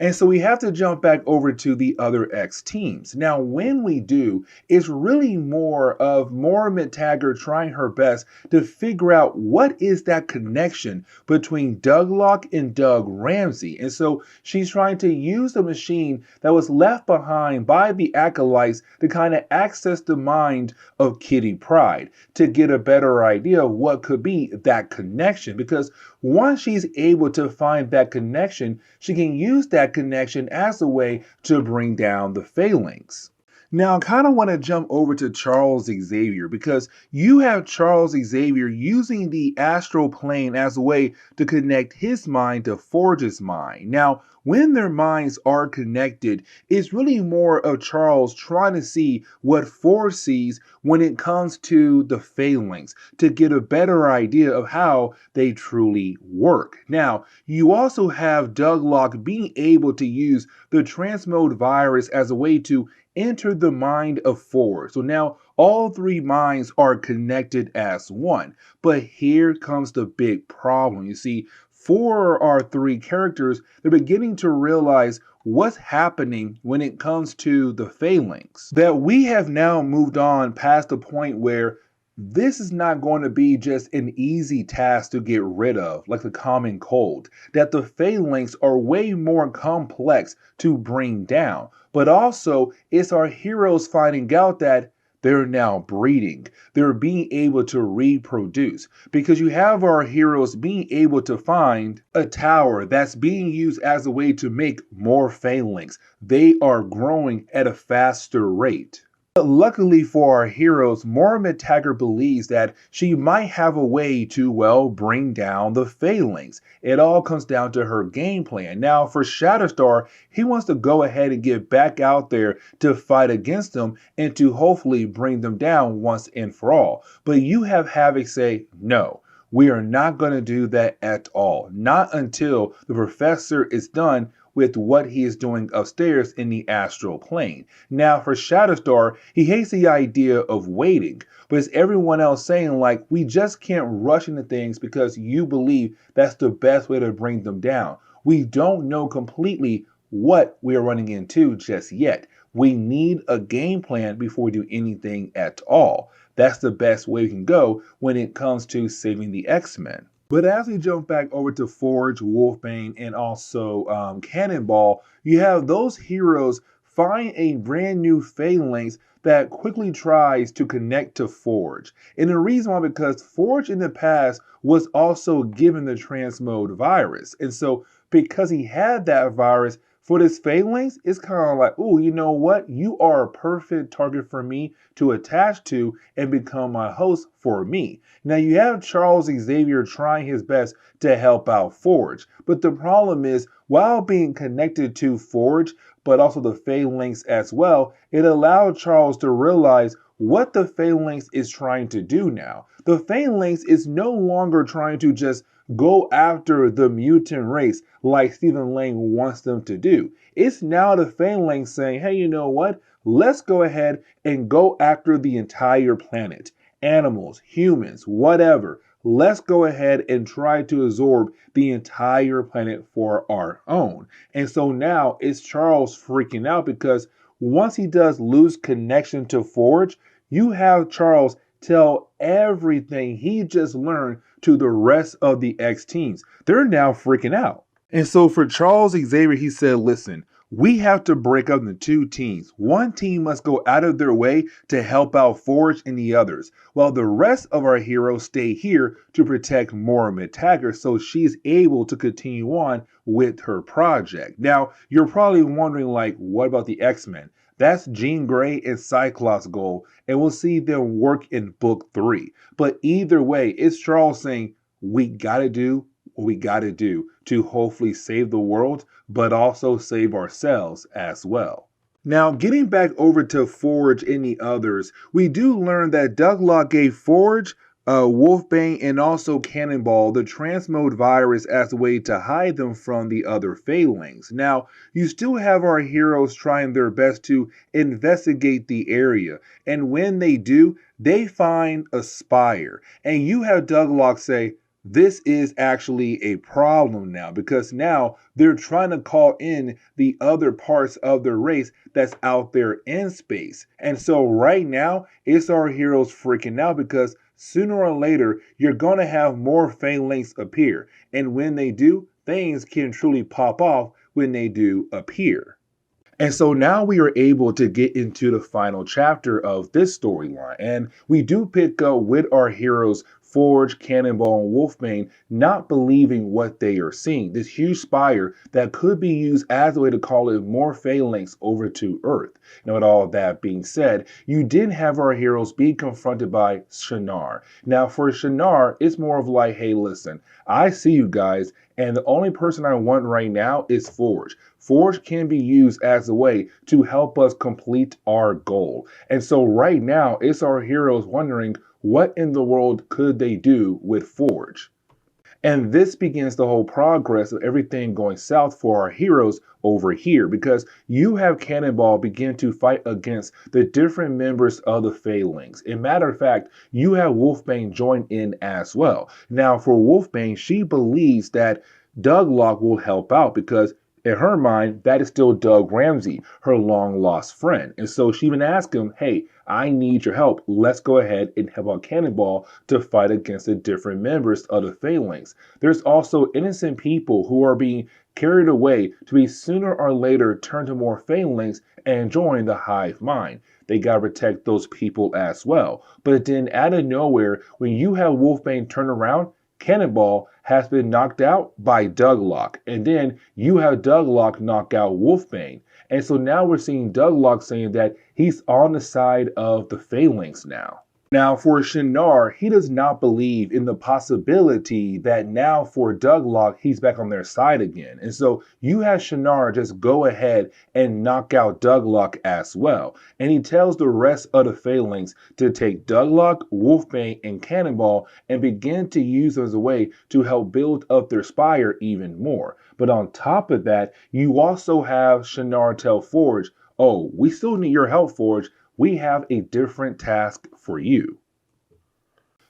And so we have to jump back over to the other X teams. Now, when we do, it's really more of Moira McTaggart trying her best to figure out what is that connection between Douglock and Doug Ramsey. And so she's trying to use the machine that was left behind by the acolytes to kind of access the mind of Kitty Pryde to get a better idea of what could be that connection. Because once she's able to find that connection, she can use that connection as a way to bring down the Phalanx. Now, I kind of want to jump over to Charles Xavier, because you have Charles Xavier using the astral plane as a way to connect his mind to Forge's mind. Now, when their minds are connected, it's really more of Charles trying to see what Forge sees when it comes to the Phalanx, to get a better idea of how they truly work. Now, you also have Douglock being able to use the transmode virus as a way to enter the mind of Forge. So now all three minds are connected as one. But here comes the big problem. You see, for our three characters, they're beginning to realize what's happening when it comes to the Phalanx. That we have now moved on past the point where this is not going to be just an easy task to get rid of, like the common cold. That the Phalanx are way more complex to bring down. But also, it's our heroes finding out that they're now breeding. They're being able to reproduce because you have our heroes being able to find a tower that's being used as a way to make more Phalanx. They are growing at a faster rate. But luckily for our heroes, Moira Taggart believes that she might have a way to, well, bring down the Phalanx. It all comes down to her game plan. Now, for Shatterstar, he wants to go ahead and get back out there to fight against them and to hopefully bring them down once and for all. But you have Havoc say, no. We are not going to do that at all. Not until the professor is done with what he is doing upstairs in the astral plane. Now, for Shatterstar, he hates the idea of waiting, but it's everyone else saying, like, we just can't rush into things because you believe that's the best way to bring them down. We don't know completely what we are running into just yet. We need a game plan before we do anything at all. That's the best way we can go when it comes to saving the X-Men. But as we jump back over to Forge, Wolfbane, and also Cannonball, you have those heroes find a brand new Phalanx that quickly tries to connect to Forge. And the reason why, because Forge in the past was also given the transmode virus. And so because he had that virus, for this Phalanx, it's kind of like, oh, you know what? You are a perfect target for me to attach to and become my host for me. Now, you have Charles Xavier trying his best to help out Forge. But the problem is, while being connected to Forge, but also the Phalanx as well, it allowed Charles to realize what the Phalanx is trying to do now. The Phalanx is no longer trying to just go after the mutant race like Stephen Lang wants them to do. It's now the Phalanx saying, hey, you know what? Let's go ahead and go after the entire planet. Animals, humans, whatever. Let's go ahead and try to absorb the entire planet for our own. And so now it's Charles freaking out because once he does lose connection to Forge, you have Charles tell everything he just learned to the rest of the X-teams. They're now freaking out. And so for Charles Xavier, he said, listen, we have to break up into two teams. One team must go out of their way to help out Forge and the others, while the rest of our heroes stay here to protect Moira Taggart so she's able to continue on with her project. Now, you're probably wondering, like, what about the X-Men? That's Jean Grey and Cyclops' goal, and we'll see them work in book 3. But either way, it's Charles saying, we gotta do what we gotta do to hopefully save the world, but also save ourselves as well. Now, getting back over to Forge and the others, we do learn that Douglock gave Forge, Wolfbane, and also Cannonball the transmode virus as a way to hide them from the other Phalanx. Now, you still have our heroes trying their best to investigate the area, and when they do, they find a spire. And you have Douglock say, this is actually a problem now because now they're trying to call in the other parts of the race that's out there in space. And so right now, it's our heroes freaking out because sooner or later, you're going to have more Phalanx appear. And when they do, things can truly pop off when they do appear. And so now we are able to get into the final chapter of this storyline. And we do pick up with our heroes Forge, Cannonball, and Wolfbane not believing what they are seeing. This huge spire that could be used as a way to call in more Phalanx over to Earth. Now, with all that being said, you did have our heroes be confronted by Shinar. Now, for Shinar, it's more of like, hey, listen, I see you guys, and the only person I want right now is Forge. Forge can be used as a way to help us complete our goal. And so right now, it's our heroes wondering, what in the world could they do with Forge? And this begins the whole progress of everything going south for our heroes over here, because you have Cannonball begin to fight against the different members of the Phalanx. As a matter of fact, you have Wolfbane join in as well. Now, for Wolfbane, she believes that Douglock will help out because In her mind, that is still Doug Ramsey, her long lost friend. And so she even asked him, hey, I need your help. Let's go ahead and help out Cannonball to fight against the different members of the Phalanx. There's also innocent people who are being carried away to be sooner or later turned to more Phalanx and join the hive mind. They gotta protect those people as well. But then out of nowhere, when you have Wolfbane turn around, Cannonball has been knocked out by Douglock. And then you have Douglock knock out Wolfbane. And so now we're seeing Douglock saying that he's on the side of the Phalanx now. Now, for Shinar, he does not believe in the possibility that now for Douglock, he's back on their side again. And so you have Shinar just go ahead and knock out Douglock as well. And he tells the rest of the Phalanx to take Douglock, Wolfbane, and Cannonball and begin to use them as a way to help build up their spire even more. But on top of that, you also have Shinar tell Forge, oh, we still need your help, Forge. We have a different task for you.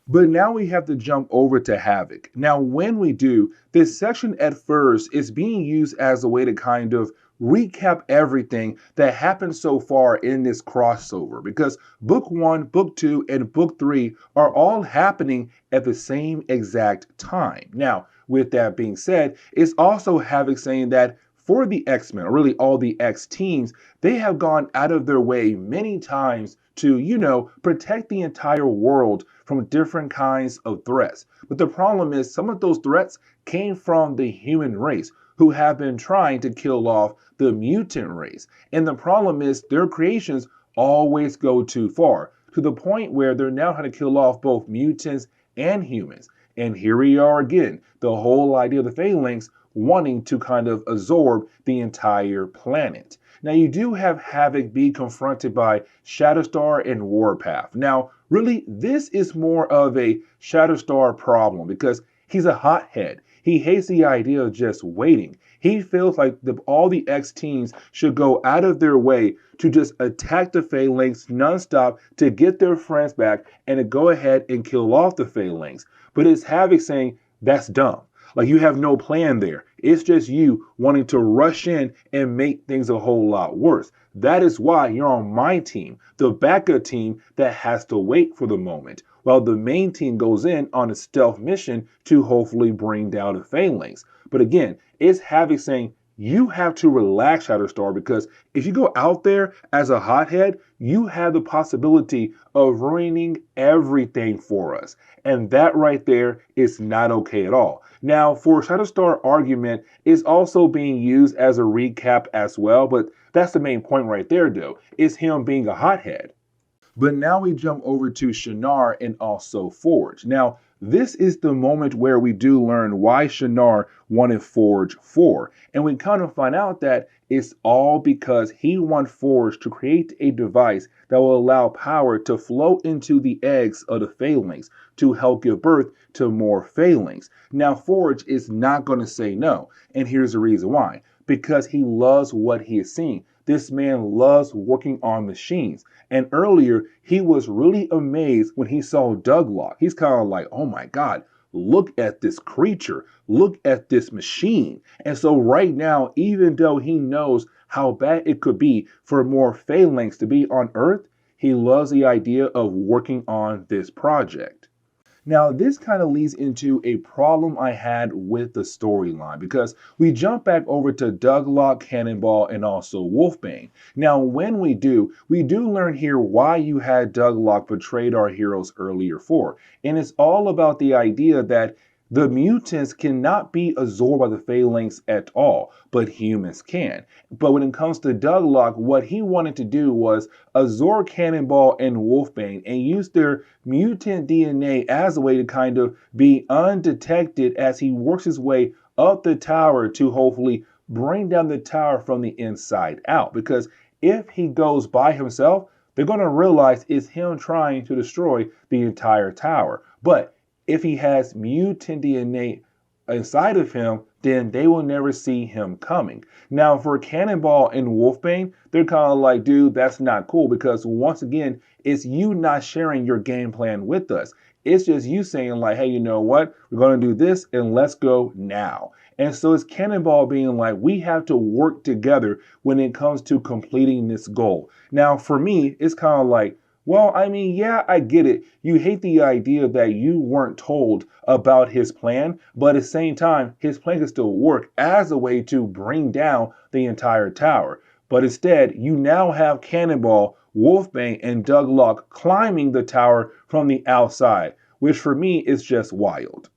But now we have to jump over to Havoc. Now, when we do, this section at first is being used as a way to kind of recap everything that happened so far in this crossover, because book 1, book 2, and book 3 are all happening at the same exact time. Now, with that being said, it's also Havoc saying that for the X-Men, or really all the X teams, they have gone out of their way many times to, protect the entire world from different kinds of threats. But the problem is some of those threats came from the human race, who have been trying to kill off the mutant race. And the problem is their creations always go too far, to the point where they're now trying to kill off both mutants and humans. And here we are again, the whole idea of the Phalanx wanting to kind of absorb the entire planet. Now you do have Havoc be confronted by Shatterstar and Warpath. Now, really, this is more of a Shatterstar problem because he's a hothead. He hates the idea of just waiting. He feels like all the X teams should go out of their way to just attack the Phalanx nonstop to get their friends back and to go ahead and kill off the Phalanx. But it's Havoc saying, that's dumb. Like you have no plan there. It's just you wanting to rush in and make things a whole lot worse. That is why you're on my team, the backup team that has to wait for the moment, while the main team goes in on a stealth mission to hopefully bring down the Phalanx. But again, it's Havoc saying, you have to relax, Shatterstar, because if you go out there as a hothead, you have the possibility of ruining everything for us. And that right there is not okay at all. Now, for Shatterstar argument is also being used as a recap as well, but that's the main point right there, though, is him being a hothead. But now we jump over to Shinar and also Forge. Now, this is the moment where we do learn why Shinar wanted Forge for. And we kind of find out that it's all because he wants Forge to create a device that will allow power to flow into the eggs of the Phalanx to help give birth to more Phalanx. Now, Forge is not going to say no. And here's the reason why. Because he loves what he is seeing. This man loves working on machines. And earlier, he was really amazed when he saw Douglock. He's kind of like, oh my God, look at this creature. Look at this machine. And so right now, even though he knows how bad it could be for more Phalanx to be on Earth, he loves the idea of working on this project. Now, this kind of leads into a problem I had with the storyline because we jump back over to Douglock, Cannonball, and also Wolfbane. Now, when we do learn here why you had Douglock betrayed our heroes earlier for. And it's all about the idea that the mutants cannot be absorbed by the Phalanx at all, but humans can. But when it comes to Douglock, what he wanted to do was absorb Cannonball and Wolfbane and use their mutant DNA as a way to kind of be undetected as he works his way up the tower to hopefully bring down the tower from the inside out. Because if he goes by himself, they're going to realize it's him trying to destroy the entire tower. But if he has mutant DNA inside of him, then they will never see him coming. Now, for Cannonball and Wolfbane, they're kind of like, dude, that's not cool because once again, it's you not sharing your game plan with us. It's just you saying like, hey, you know what? We're going to do this and let's go now. And so it's Cannonball being like, we have to work together when it comes to completing this goal. Now, for me, it's kind of like, well, I mean, yeah, I get it. You hate the idea that you weren't told about his plan, but at the same time, his plan can still work as a way to bring down the entire tower. But instead, you now have Cannonball, Wolfbane, and Douglock climbing the tower from the outside, which for me is just wild.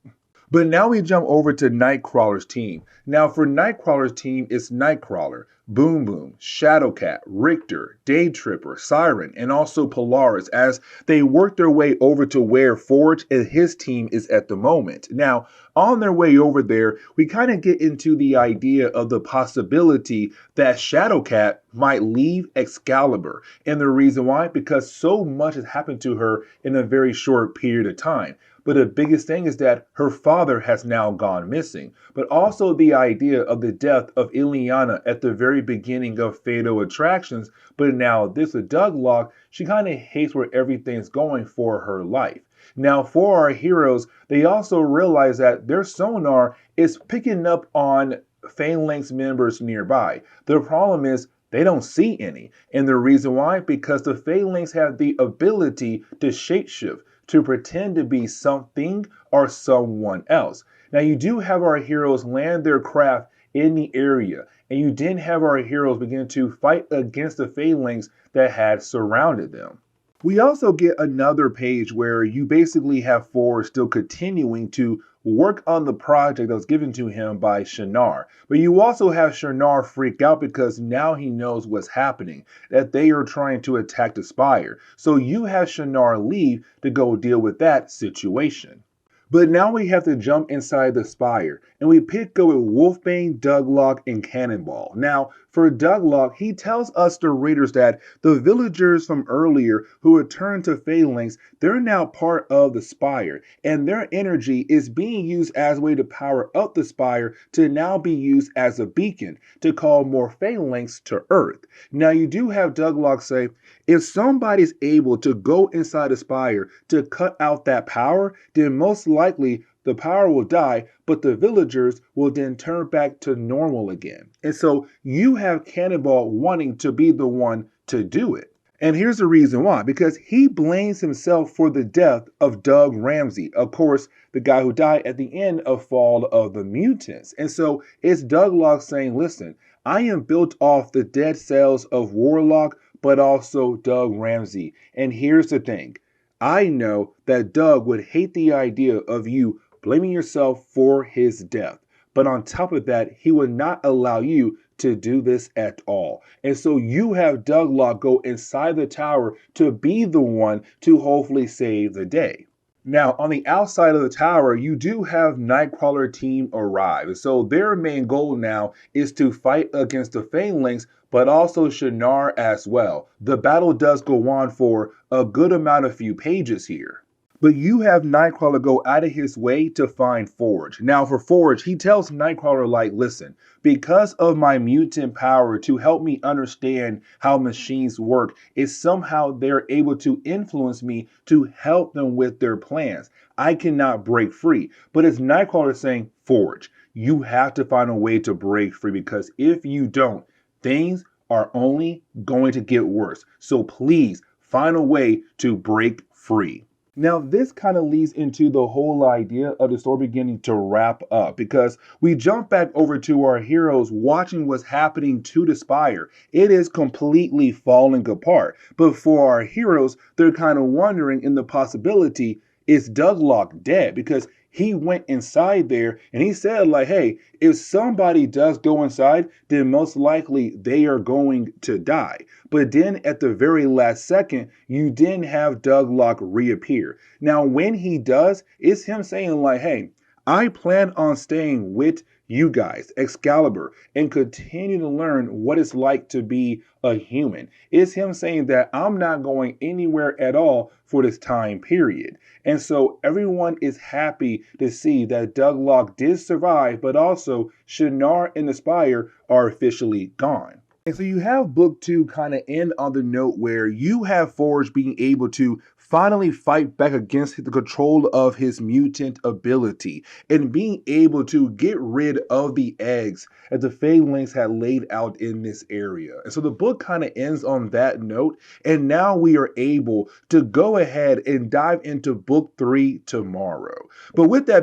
But now we jump over to Nightcrawler's team. Now for Nightcrawler's team, it's Nightcrawler, Boom Boom, Shadowcat, Richter, Daytripper, Siren, and also Polaris as they work their way over to where Forge and his team is at the moment. Now, on their way over there, we kind of get into the idea of the possibility that Shadowcat might leave Excalibur. And the reason why? Because so much has happened to her in a very short period of time. But the biggest thing is that her father has now gone missing. But also the idea of the death of Ileana at the very beginning of Fatal Attractions. But now this with Douglock, she kind of hates where everything's going for her life. Now for our heroes, they also realize that their sonar is picking up on Phalanx members nearby. The problem is they don't see any. And the reason why? Because the Phalanx have the ability to shapeshift, to pretend to be something or someone else. Now you do have our heroes land their craft in the area, and you didn't have our heroes begin to fight against the Phalanx that had surrounded them. We also get another page where you basically have Forge still continuing to work on the project that was given to him by Shinar. But you also have Shinar freak out because now he knows what's happening, that they are trying to attack the Spire. So you have Shinar leave to go deal with that situation. But now we have to jump inside the Spire, and we pick up with Wolfbane, Douglock, and Cannonball. Now, for Douglock, he tells us, the readers, that the villagers from earlier who returned to Phalanx, they're now part of the Spire, and their energy is being used as a way to power up the Spire to now be used as a beacon to call more Phalanx to Earth. Now, you do have Douglock say, if somebody's able to go inside the Spire to cut out that power, then most likely the power will die, but the villagers will then turn back to normal again. And so you have Cannonball wanting to be the one to do it. And here's the reason why, because he blames himself for the death of Doug Ramsey, of course, the guy who died at the end of Fall of the Mutants. And so it's Douglock saying, listen, I am built off the dead cells of Warlock, but also Doug Ramsey. And here's the thing. I know that Doug would hate the idea of you blaming yourself for his death. But on top of that, he would not allow you to do this at all. And so you have Douglock go inside the tower to be the one to hopefully save the day. Now, on the outside of the tower, you do have Nightcrawler team arrive. So their main goal now is to fight against the Phalanx, but also Shinar as well. The battle does go on for a good amount of few pages here. But you have Nightcrawler go out of his way to find Forge. Now for Forge, he tells Nightcrawler, like, listen, because of my mutant power to help me understand how machines work, is somehow they're able to influence me to help them with their plans. I cannot break free. But it's Nightcrawler saying, Forge, you have to find a way to break free, because if you don't, things are only going to get worse. So please find a way to break free. Now, this kind of leads into the whole idea of the story beginning to wrap up, because we jump back over to our heroes watching what's happening to the Spire. It is completely falling apart. But for our heroes, they're kind of wondering in the possibility, is Douglock dead? Because he went inside there and he said, like, hey, if somebody does go inside, then most likely they are going to die. But then at the very last second, you didn't have Douglock reappear. Now, when he does, it's him saying, like, hey, I plan on staying with you guys, Excalibur, and continue to learn what it's like to be a human. It's him saying that I'm not going anywhere at all for this time period. And so everyone is happy to see that Douglock did survive, but also Shinar and the Spire are officially gone. And so you have book 2 kind of end on the note where you have Forge being able to finally fight back against the control of his mutant ability and being able to get rid of the eggs that the Phalanx had laid out in this area. And so the book kind of ends on that note, and now we are able to go ahead and dive into book 3 tomorrow. But with that,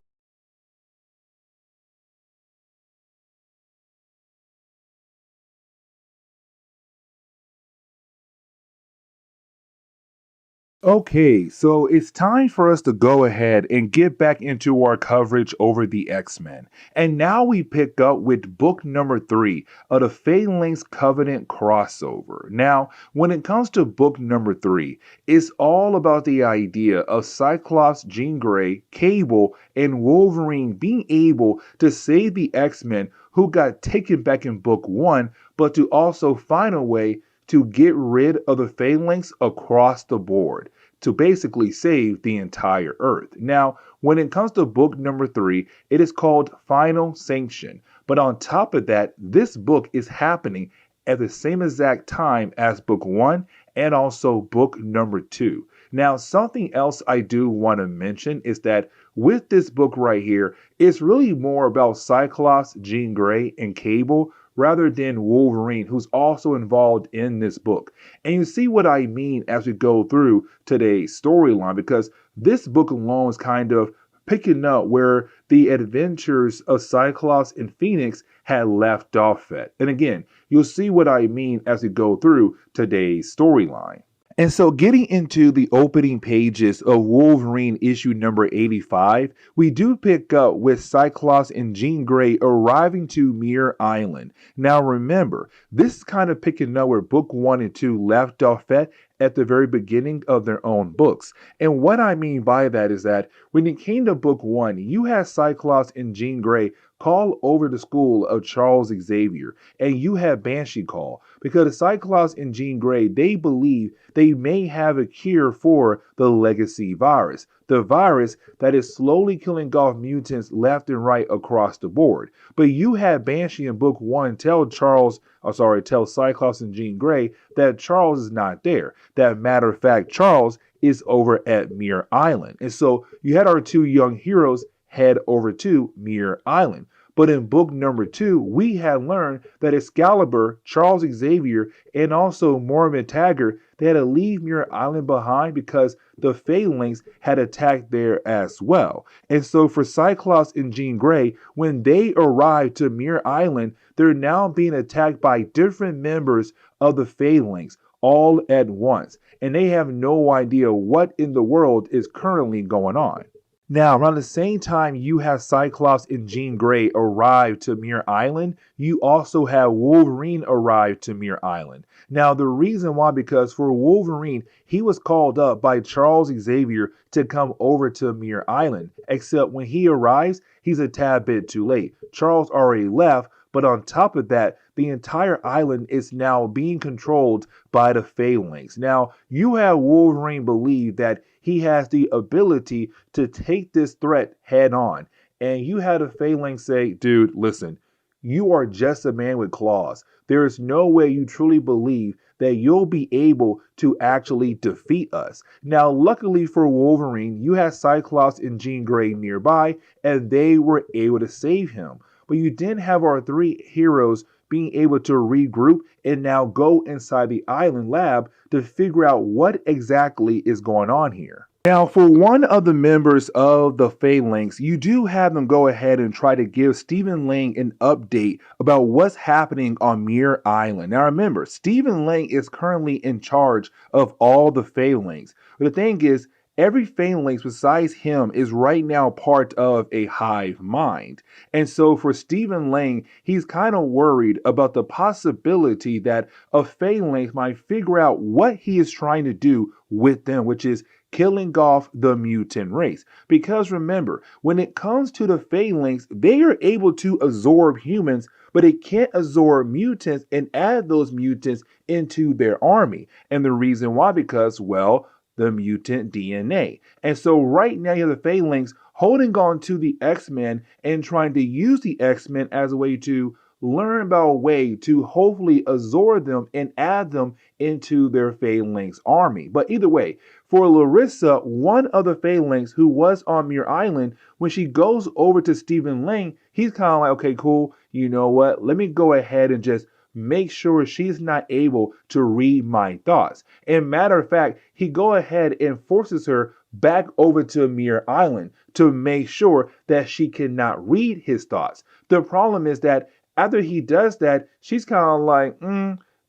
okay, so it's time for us to go ahead and get back into our coverage over the X-Men. And now we pick up with book number 3 of the Phalanx Covenant crossover. Now, when it comes to book number 3, it's all about the idea of Cyclops, Jean Grey, Cable, and Wolverine being able to save the X-Men who got taken back in book 1, but to also find a way to get rid of the Phalanx across the board to basically save the entire Earth. Now, when it comes to book number 3, it is called Final Sanction. But on top of that, this book is happening at the same exact time as book 1 and also book number 2. Now, something else I do want to mention is that with this book right here, it's really more about Cyclops, Jean Grey, and Cable rather than Wolverine, who's also involved in this book. And you see what I mean as we go through today's storyline, because this book alone is kind of picking up where the adventures of Cyclops and Phoenix had left off at. And again, you'll see what I mean as we go through today's storyline. And so, getting into the opening pages of Wolverine issue number 85, we do pick up with Cyclops and Jean Grey arriving to Muir Island. Now, remember, this is kind of picking up where book 1 and 2 left off at the very beginning of their own books. And what I mean by that is that when it came to book 1, you had Cyclops and Jean Grey call over the school of Charles Xavier, and you had Banshee call because Cyclops and Jean Grey, they believe they may have a cure for the legacy virus, the virus that is slowly killing off mutants left and right across the board. But you had Banshee in book 1 tell Cyclops and Jean Grey that Charles is not there. That matter of fact, Charles is over at Muir Island. And so you had our two young heroes head over to Muir Island. But in book number 2, we had learned that Excalibur, Charles Xavier, and also Moira Taggart, they had to leave Muir Island behind because the Phalanx had attacked there as well. And so for Cyclops and Jean Grey, when they arrived to Muir Island, they're now being attacked by different members of the Phalanx all at once. And they have no idea what in the world is currently going on. Now, around the same time you have Cyclops and Jean Grey arrive to Muir Island, you also have Wolverine arrive to Muir Island. Now, the reason why, because for Wolverine, he was called up by Charles Xavier to come over to Muir Island, except when he arrives, he's a tad bit too late. Charles already left, but on top of that, the entire island is now being controlled by the Phalanx. Now, you have Wolverine believe that he has the ability to take this threat head on. And you had the Phalanx say, dude, listen, you are just a man with claws. There is no way you truly believe that you'll be able to actually defeat us. Now, luckily for Wolverine, you had Cyclops and Jean Grey nearby, and they were able to save him. But you didn't have our three heroes being able to regroup and now go inside the island lab to figure out what exactly is going on here. Now, for one of the members of the Phalanx, you do have them go ahead and try to give Stephen Lang an update about what's happening on Muir Island. Now, remember, Stephen Lang is currently in charge of all the Phalanx. But the thing is, every Phalanx besides him is right now part of a hive mind. And so for Stephen Lang, he's kind of worried about the possibility that a Phalanx might figure out what he is trying to do with them, which is killing off the mutant race. Because remember, when it comes to the Phalanx, they are able to absorb humans, but it can't absorb mutants and add those mutants into their army. And the reason why, because, well, the mutant DNA. And so right now you have the Phalanx holding on to the X-Men and trying to use the X-Men as a way to learn about a way to hopefully absorb them and add them into their Phalanx army. But either way, for Larissa, one of the Phalanx who was on Muir Island, when she goes over to Stephen Lang, he's kind of like, okay, cool, you know what? Let me go ahead and just make sure she's not able to read my thoughts. And matter of fact, he go ahead and forces her back over to Muir Island to make sure that she cannot read his thoughts. The problem is that after he does that, she's kind of like,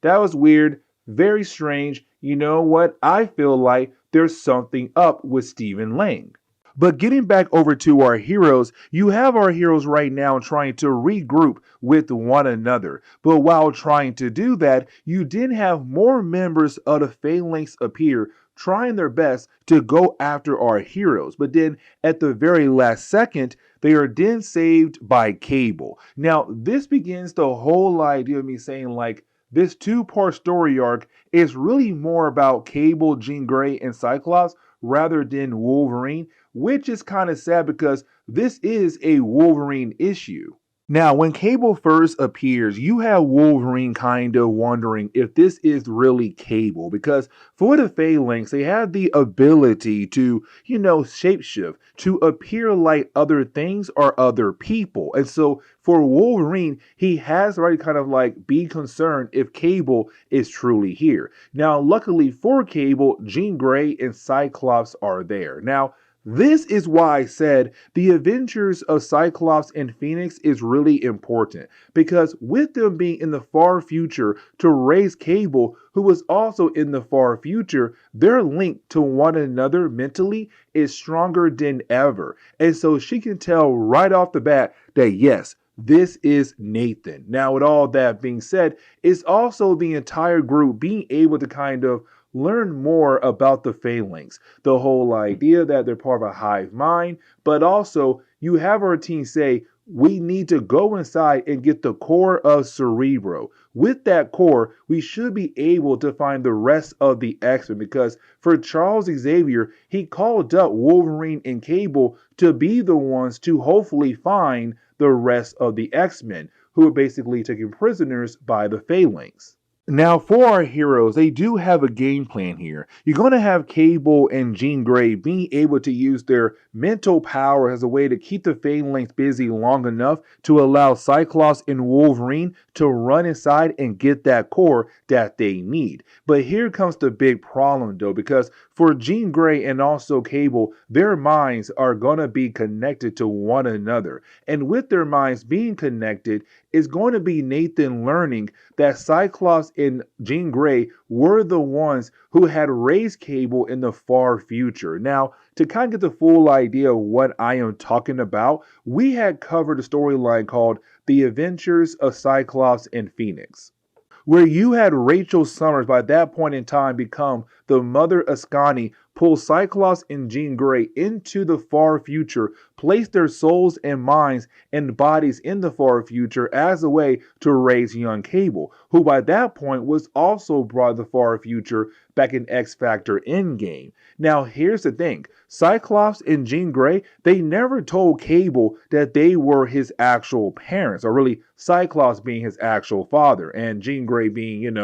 that was weird, very strange. You know what? I feel like there's something up with Stephen Lang. But getting back over to our heroes, you have our heroes right now trying to regroup with one another. But while trying to do that, you did have more members of the Phalanx appear trying their best to go after our heroes. But then at the very last second, they are then saved by Cable. Now, this begins the whole idea of me saying like, this two-part story arc is really more about Cable, Jean Grey, and Cyclops rather than Wolverine, which is kind of sad because this is a Wolverine issue. Now, when Cable first appears, you have Wolverine kind of wondering if this is really Cable, because for the Phalanx, they have the ability to, shapeshift, to appear like other things or other people. And so for Wolverine, he has already kind of like be concerned if Cable is truly here. Now, luckily for Cable, Jean Grey and Cyclops are there. Now, this is why I said the adventures of Cyclops and Phoenix is really important, because with them being in the far future to raise Cable, who was also in the far future, their link to one another mentally is stronger than ever. And so she can tell right off the bat that yes, this is Nathan. Now, with all that being said, it's also the entire group being able to kind of learn more about the Phalanx. The whole idea that they're part of a hive mind, but also you have our team say, we need to go inside and get the core of Cerebro. With that core, we should be able to find the rest of the X-Men, because for Charles Xavier, he called up Wolverine and Cable to be the ones to hopefully find the rest of the X-Men, who are basically taken prisoners by the Phalanx. Now, for our heroes, they do have a game plan here. You're going to have Cable and Jean Grey being able to use their mental power as a way to keep the Phalanx busy long enough to allow Cyclops and Wolverine to run inside and get that core that they need. But here comes the big problem, though, because for Jean Grey and also Cable, their minds are going to be connected to one another. And with their minds being connected, it's going to be Nathan learning that Cyclops and Jean Grey were the ones who had raised Cable in the far future. Now, to kind of get the full idea of what I am talking about, we had covered a storyline called The Adventures of Cyclops and Phoenix, where you had Rachel Summers by that point in time become the mother of Scotty, pull Cyclops and Jean Grey into the far future, place their souls and minds and bodies in the far future as a way to raise young Cable, who by that point was also brought to the far future back in X Factor Endgame. Now here's the thing, Cyclops and Jean Grey, they never told Cable that they were his actual parents, or really Cyclops being his actual father and Jean Grey being,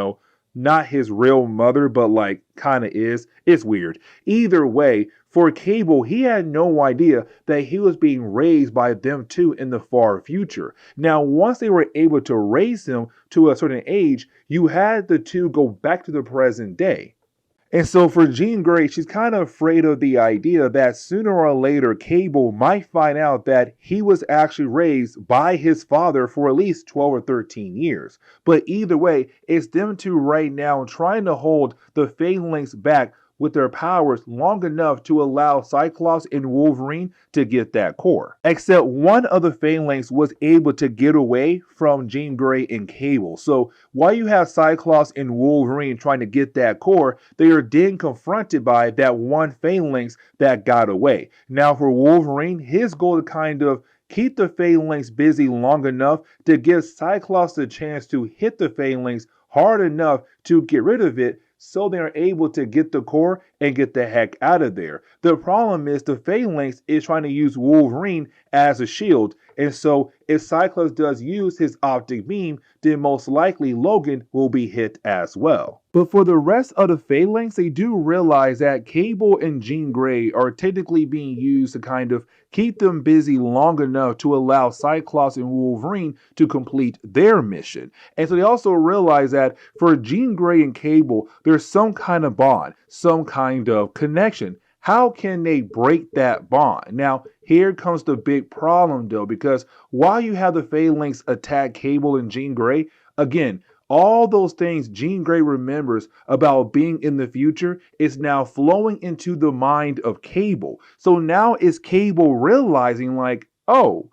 not his real mother, but like kind of is. It's weird. Either way, for Cable, he had no idea that he was being raised by them too in the far future. Now, once they were able to raise him to a certain age, you had the two go back to the present day. And so for Jean Grey, she's kind of afraid of the idea that sooner or later Cable might find out that he was actually raised by his father for at least 12 or 13 years. But either way, it's them two right now trying to hold the Phalanx back with their powers long enough to allow Cyclops and Wolverine to get that core. Except one of the Phalanx was able to get away from Jean Grey and Cable. So while you have Cyclops and Wolverine trying to get that core, they are then confronted by that one Phalanx that got away. Now for Wolverine, his goal to kind of keep the Phalanx busy long enough to give Cyclops the chance to hit the Phalanx hard enough to get rid of it, so they're able to get the core and get the heck out of there. The problem is the Phalanx is trying to use Wolverine as a shield, and so if Cyclops does use his optic beam, then most likely Logan will be hit as well. But for the rest of the Phalanx, they do realize that Cable and Jean Grey are technically being used to kind of keep them busy long enough to allow Cyclops and Wolverine to complete their mission. And so they also realize that for Jean Grey and Cable, there's some kind of bond, some kind of connection. How can they break that bond? Now, here comes the big problem though, because while you have the Phalanx attack Cable and Jean Grey, again, all those things Jean Grey remembers about being in the future is now flowing into the mind of Cable. So now is Cable realizing like, oh,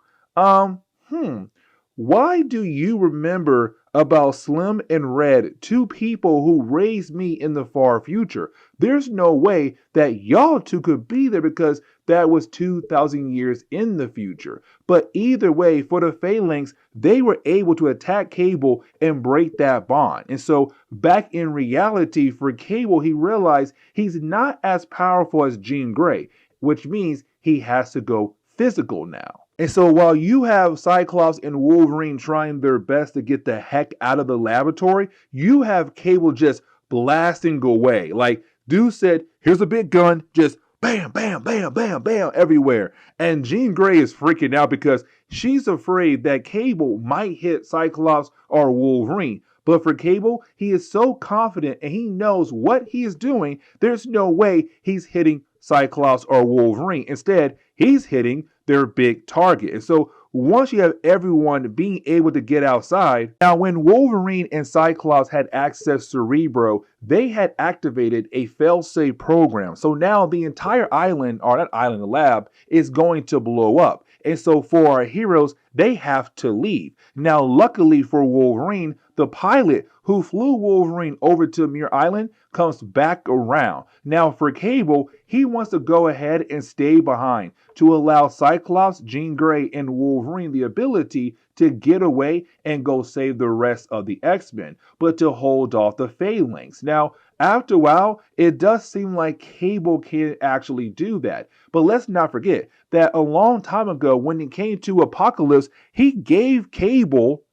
why do you remember about Slim and Red, two people who raised me in the far future? There's no way that y'all two could be there because that was 2,000 years in the future. But either way, for the Phalanx, they were able to attack Cable and break that bond. And so back in reality for Cable, he realized he's not as powerful as Jean Grey, which means he has to go physical now. And so while you have Cyclops and Wolverine trying their best to get the heck out of the laboratory, you have Cable just blasting away. Like, dude said, here's a big gun, just bam, bam, bam, bam, bam, everywhere. And Jean Grey is freaking out because she's afraid that Cable might hit Cyclops or Wolverine. But for Cable, he is so confident and he knows what he is doing, there's no way he's hitting Cyclops or Wolverine. Instead, he's hitting their big target. And so once you have everyone being able to get outside, now when Wolverine and Cyclops had access to Cerebro, they had activated a failsafe program. So now the entire island, or not island, the lab, is going to blow up. And so for our heroes, they have to leave. Now, luckily for Wolverine, the pilot who flew Wolverine over to Muir Island comes back around. Now, for Cable, he wants to go ahead and stay behind to allow Cyclops, Jean Grey, and Wolverine the ability to get away and go save the rest of the X-Men, but to hold off the Phalanx. Now, after a while, it does seem like Cable can actually do that. But let's not forget that a long time ago, when it came to Apocalypse, he gave Cable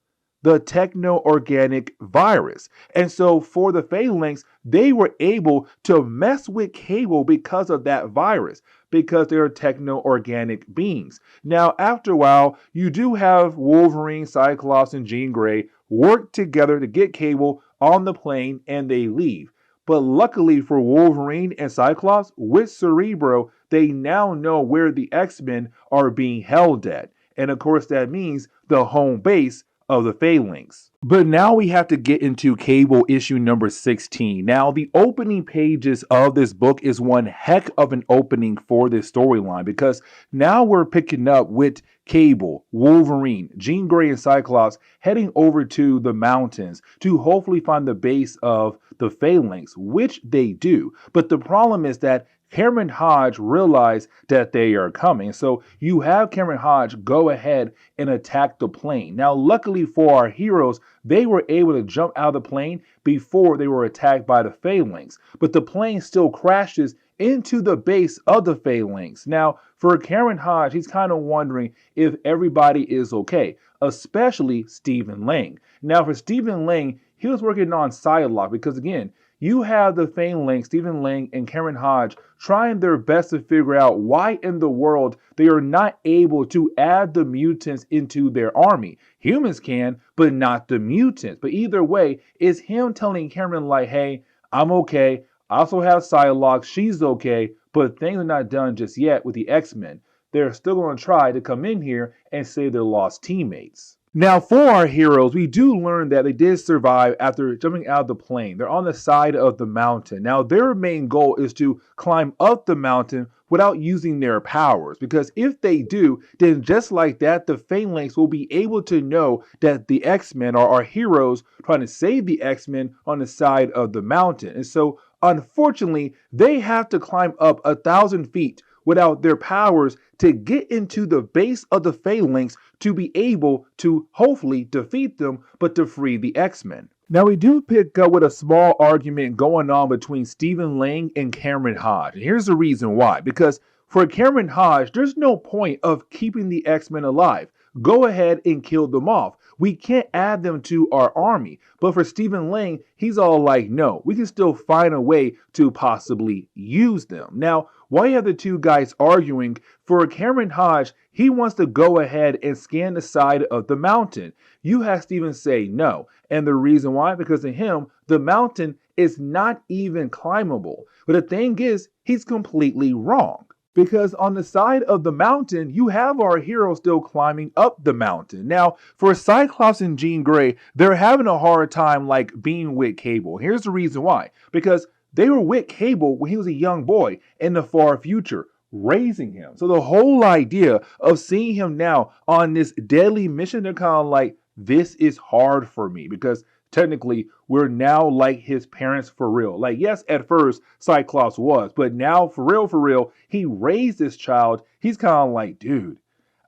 the techno-organic virus. And so for the Phalanx, they were able to mess with Cable because of that virus, because they're techno-organic beings. Now, after a while, you do have Wolverine, Cyclops, and Jean Grey work together to get Cable on the plane and they leave. But luckily for Wolverine and Cyclops, with Cerebro, they now know where the X-Men are being held at. And of course, that means the home base of the Phalanx. But now we have to get into Cable issue number 16. Now, the opening pages of this book is one heck of an opening for this storyline because now we're picking up with Cable, Wolverine, Jean Grey, and Cyclops heading over to the mountains to hopefully find the base of the Phalanx, which they do. But the problem is that Cameron Hodge realized that they are coming. So you have Cameron Hodge go ahead and attack the plane. Now, luckily for our heroes, they were able to jump out of the plane before they were attacked by the Phalanx. But the plane still crashes into the base of the Phalanx. Now, for Cameron Hodge, he's kind of wondering if everybody is okay, especially Stephen Lang. Now, for Stephen Lang, he was working on Psylocke because, again, you have the Phalanx, Stephen Lang, and Cameron Hodge trying their best to figure out why in the world they are not able to add the mutants into their army. Humans can, but not the mutants. But either way, it's him telling Cameron like, hey, I'm okay. I also have Psylocke. She's okay. But things are not done just yet with the X-Men. They're still going to try to come in here and save their lost teammates. Now, for our heroes, we do learn that they did survive after jumping out of the plane. They're on the side of the mountain. Now, their main goal is to climb up the mountain without using their powers. Because if they do, then just like that, the Phalanx will be able to know that the X-Men are our heroes trying to save the X-Men on the side of the mountain. And so, unfortunately, they have to climb up 1,000 feet without their powers to get into the base of the Phalanx to be able to hopefully defeat them, but to free the X-Men. Now, we do pick up with a small argument going on between Stephen Lang and Cameron Hodge. And here's the reason why. Because for Cameron Hodge, there's no point of keeping the X-Men alive. Go ahead and kill them off. We can't add them to our army. But for Stephen Lang, he's all like, no, we can still find a way to possibly use them. Now, while you have the two guys arguing, for Cameron Hodge, he wants to go ahead and scan the side of the mountain. You have Stephen say no. And the reason why, because to him, the mountain is not even climbable. But the thing is, he's completely wrong. Because on the side of the mountain, you have our hero still climbing up the mountain. Now, for Cyclops and Jean Grey, they're having a hard time like being with Cable. Here's the reason why. Because they were with Cable when he was a young boy in the far future, raising him. So the whole idea of seeing him now on this deadly mission, they're kind of like, this is hard for me because technically we're now like his parents for real. Like, yes, at first Cyclops was, but now for real, he raised this child. He's kind of like, dude,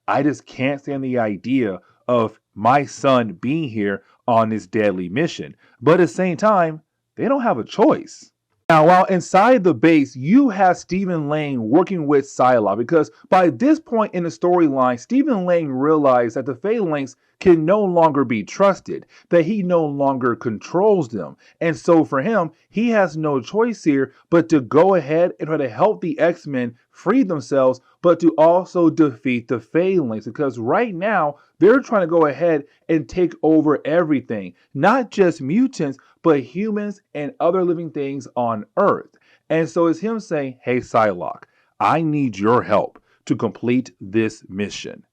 I just can't stand the idea of my son being here on this deadly mission. But at the same time, they don't have a choice. Now, while inside the base, you have Stephen Lang working with Psylocke because by this point in the storyline, Stephen Lang realized that the Phalanx can no longer be trusted, that he no longer controls them. And so for him, he has no choice here but to go ahead and try to help the X-Men free themselves, but to also defeat the Phalanx because right now, they're trying to go ahead and take over everything, not just mutants, but humans and other living things on Earth. And so it's him saying, hey, Psylocke, I need your help to complete this mission.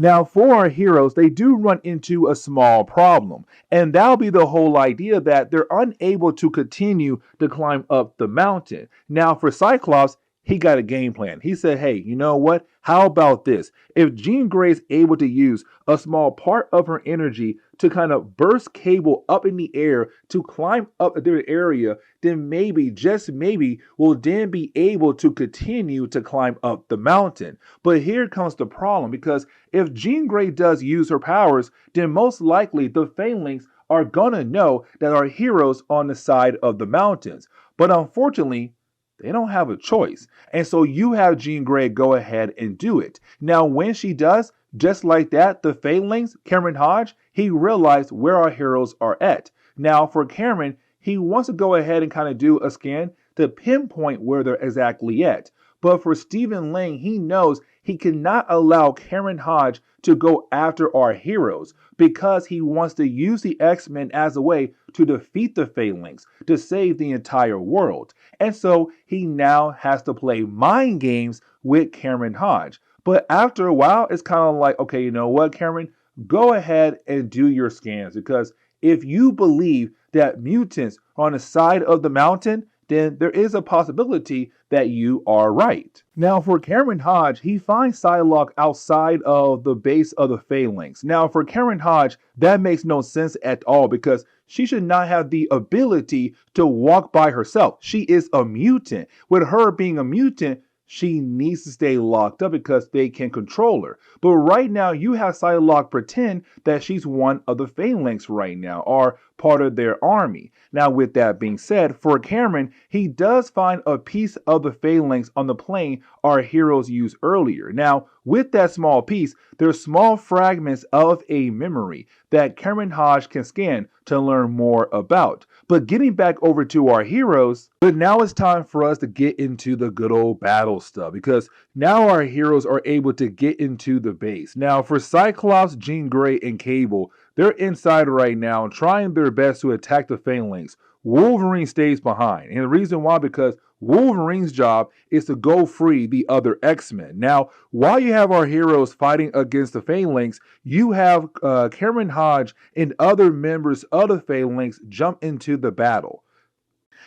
Now, for our heroes, they do run into a small problem, and that'll be the whole idea that they're unable to continue to climb up the mountain. Now, for Cyclops, he got a game plan. He said, hey, you know what? How about this? If Jean Grey is able to use a small part of her energy to kind of burst Cable up in the air to climb up a different area, then maybe, just maybe, we'll then be able to continue to climb up the mountain. But here comes the problem, because if Jean Grey does use her powers, then most likely the Phalanx are gonna know that our heroes on the side of the mountains. But unfortunately, they don't have a choice. And so you have Jean Grey go ahead and do it. Now, when she does, just like that, the Phalanx, Cameron Hodge, he realized where our heroes are at. Now, for Cameron, he wants to go ahead and kind of do a scan to pinpoint where they're exactly at. But for Stephen Lang, he knows he cannot allow Cameron Hodge to go after our heroes because he wants to use the X-Men as a way to defeat the Phalanx, to save the entire world. And so he now has to play mind games with Cameron Hodge. But after a while, it's kind of like, okay, you know what, Cameron? Go ahead and do your scans, because if you believe that mutants are on the side of the mountain, then there is a possibility that you are right. Now, for Cameron Hodge, he finds Psylocke outside of the base of the Phalanx. Now, for Cameron Hodge, that makes no sense at all because she should not have the ability to walk by herself. She is a mutant. With her being a mutant, she needs to stay locked up because they can control her. But right now, you have Psylocke pretend that she's one of the Phalanx right now, or part of their army. Now, with that being said, for Cameron, he does find a piece of the Phalanx on the plane our heroes used earlier. Now, with that small piece, there's small fragments of a memory that Cameron Hodge can scan to learn more about. But getting back over to our heroes, but now it's time for us to get into the good old battle stuff, because now our heroes are able to get into the base. Now, for Cyclops, Jean Grey, and Cable, they're inside right now trying their best to attack the Phalanx. Wolverine stays behind. And the reason why, because Wolverine's job is to go free the other X-Men. Now, while you have our heroes fighting against the Phalanx, you have Cameron Hodge and other members of the Phalanx jump into the battle.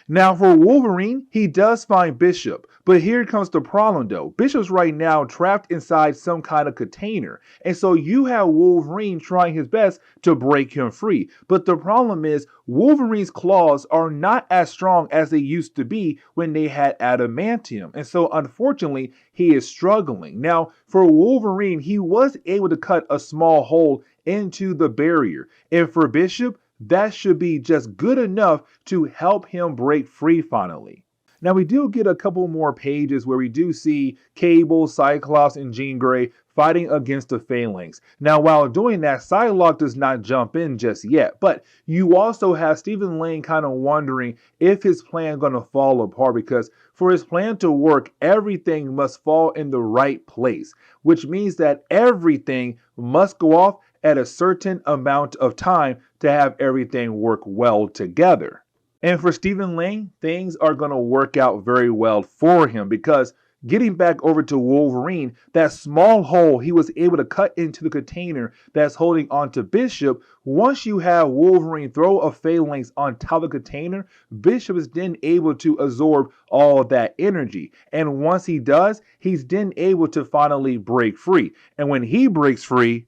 Now, for Wolverine, he does find Bishop, but here comes the problem though. Bishop's right now trapped inside some kind of container, and so you have Wolverine trying his best to break him free. But the problem is, Wolverine's claws are not as strong as they used to be when they had adamantium, and so unfortunately, he is struggling. Now, for Wolverine, he was able to cut a small hole into the barrier, and for Bishop, that should be just good enough to help him break free finally. Now, we do get a couple more pages where we do see Cable, Cyclops, and Jean Grey fighting against the Phalanx. Now, while doing that, Psylocke does not jump in just yet, but you also have Stephen Lang kind of wondering if his plan going to fall apart, because for his plan to work, everything must fall in the right place, which means that everything must go off at a certain amount of time to have everything work well together. And for Stephen Lang, things are going to work out very well for him, because getting back over to Wolverine, that small hole he was able to cut into the container that's holding onto Bishop, once you have Wolverine throw a Phalanx on top of the container, Bishop is then able to absorb all that energy. And once he does, he's then able to finally break free. And when he breaks free,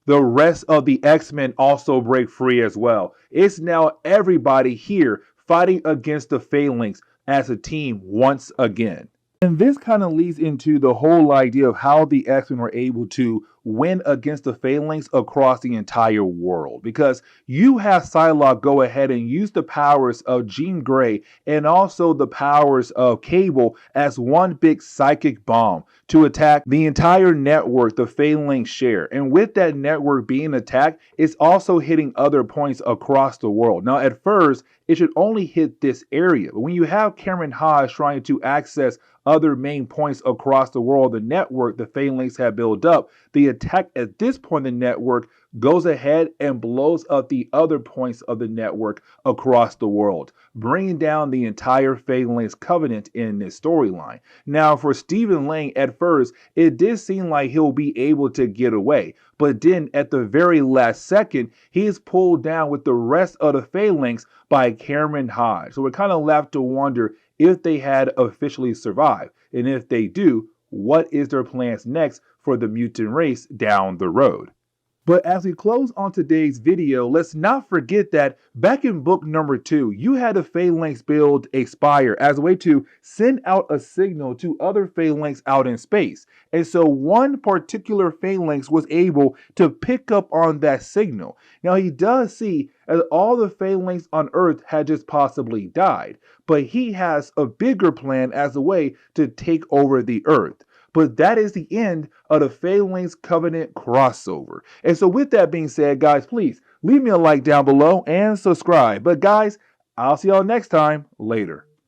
the rest of the X-Men also break free as well. It's now everybody here fighting against the Phalanx as a team once again. And this kind of leads into the whole idea of how the X-Men were able to win against the Phalanx across the entire world. Because you have Psylocke go ahead and use the powers of Jean Grey and also the powers of Cable as one big psychic bomb to attack the entire network the Phalanx share. And with that network being attacked, it's also hitting other points across the world. Now, at first, it should only hit this area. But when you have Cameron Hodge trying to access other main points across the world, the network the Phalanx have built up, the attack at this point in the network goes ahead and blows up the other points of the network across the world, bringing down the entire Phalanx Covenant in this storyline. Now, for Stephen Lang, at first, it did seem like he'll be able to get away, but then at the very last second, he is pulled down with the rest of the Phalanx by Cameron Hodge. So we're kind of left to wonder if they had officially survived, and if they do, what is their plans next for the mutant race down the road. But as we close on today's video, let's not forget that back in book number 2, you had the Phalanx build a spire as a way to send out a signal to other Phalanx out in space. And so one particular Phalanx was able to pick up on that signal. Now he does see that all the Phalanx on Earth had just possibly died, but he has a bigger plan as a way to take over the Earth. But that is the end of the Phalanx Covenant crossover. And so with that being said, guys, please leave me a like down below and subscribe. But guys, I'll see y'all next time. Later.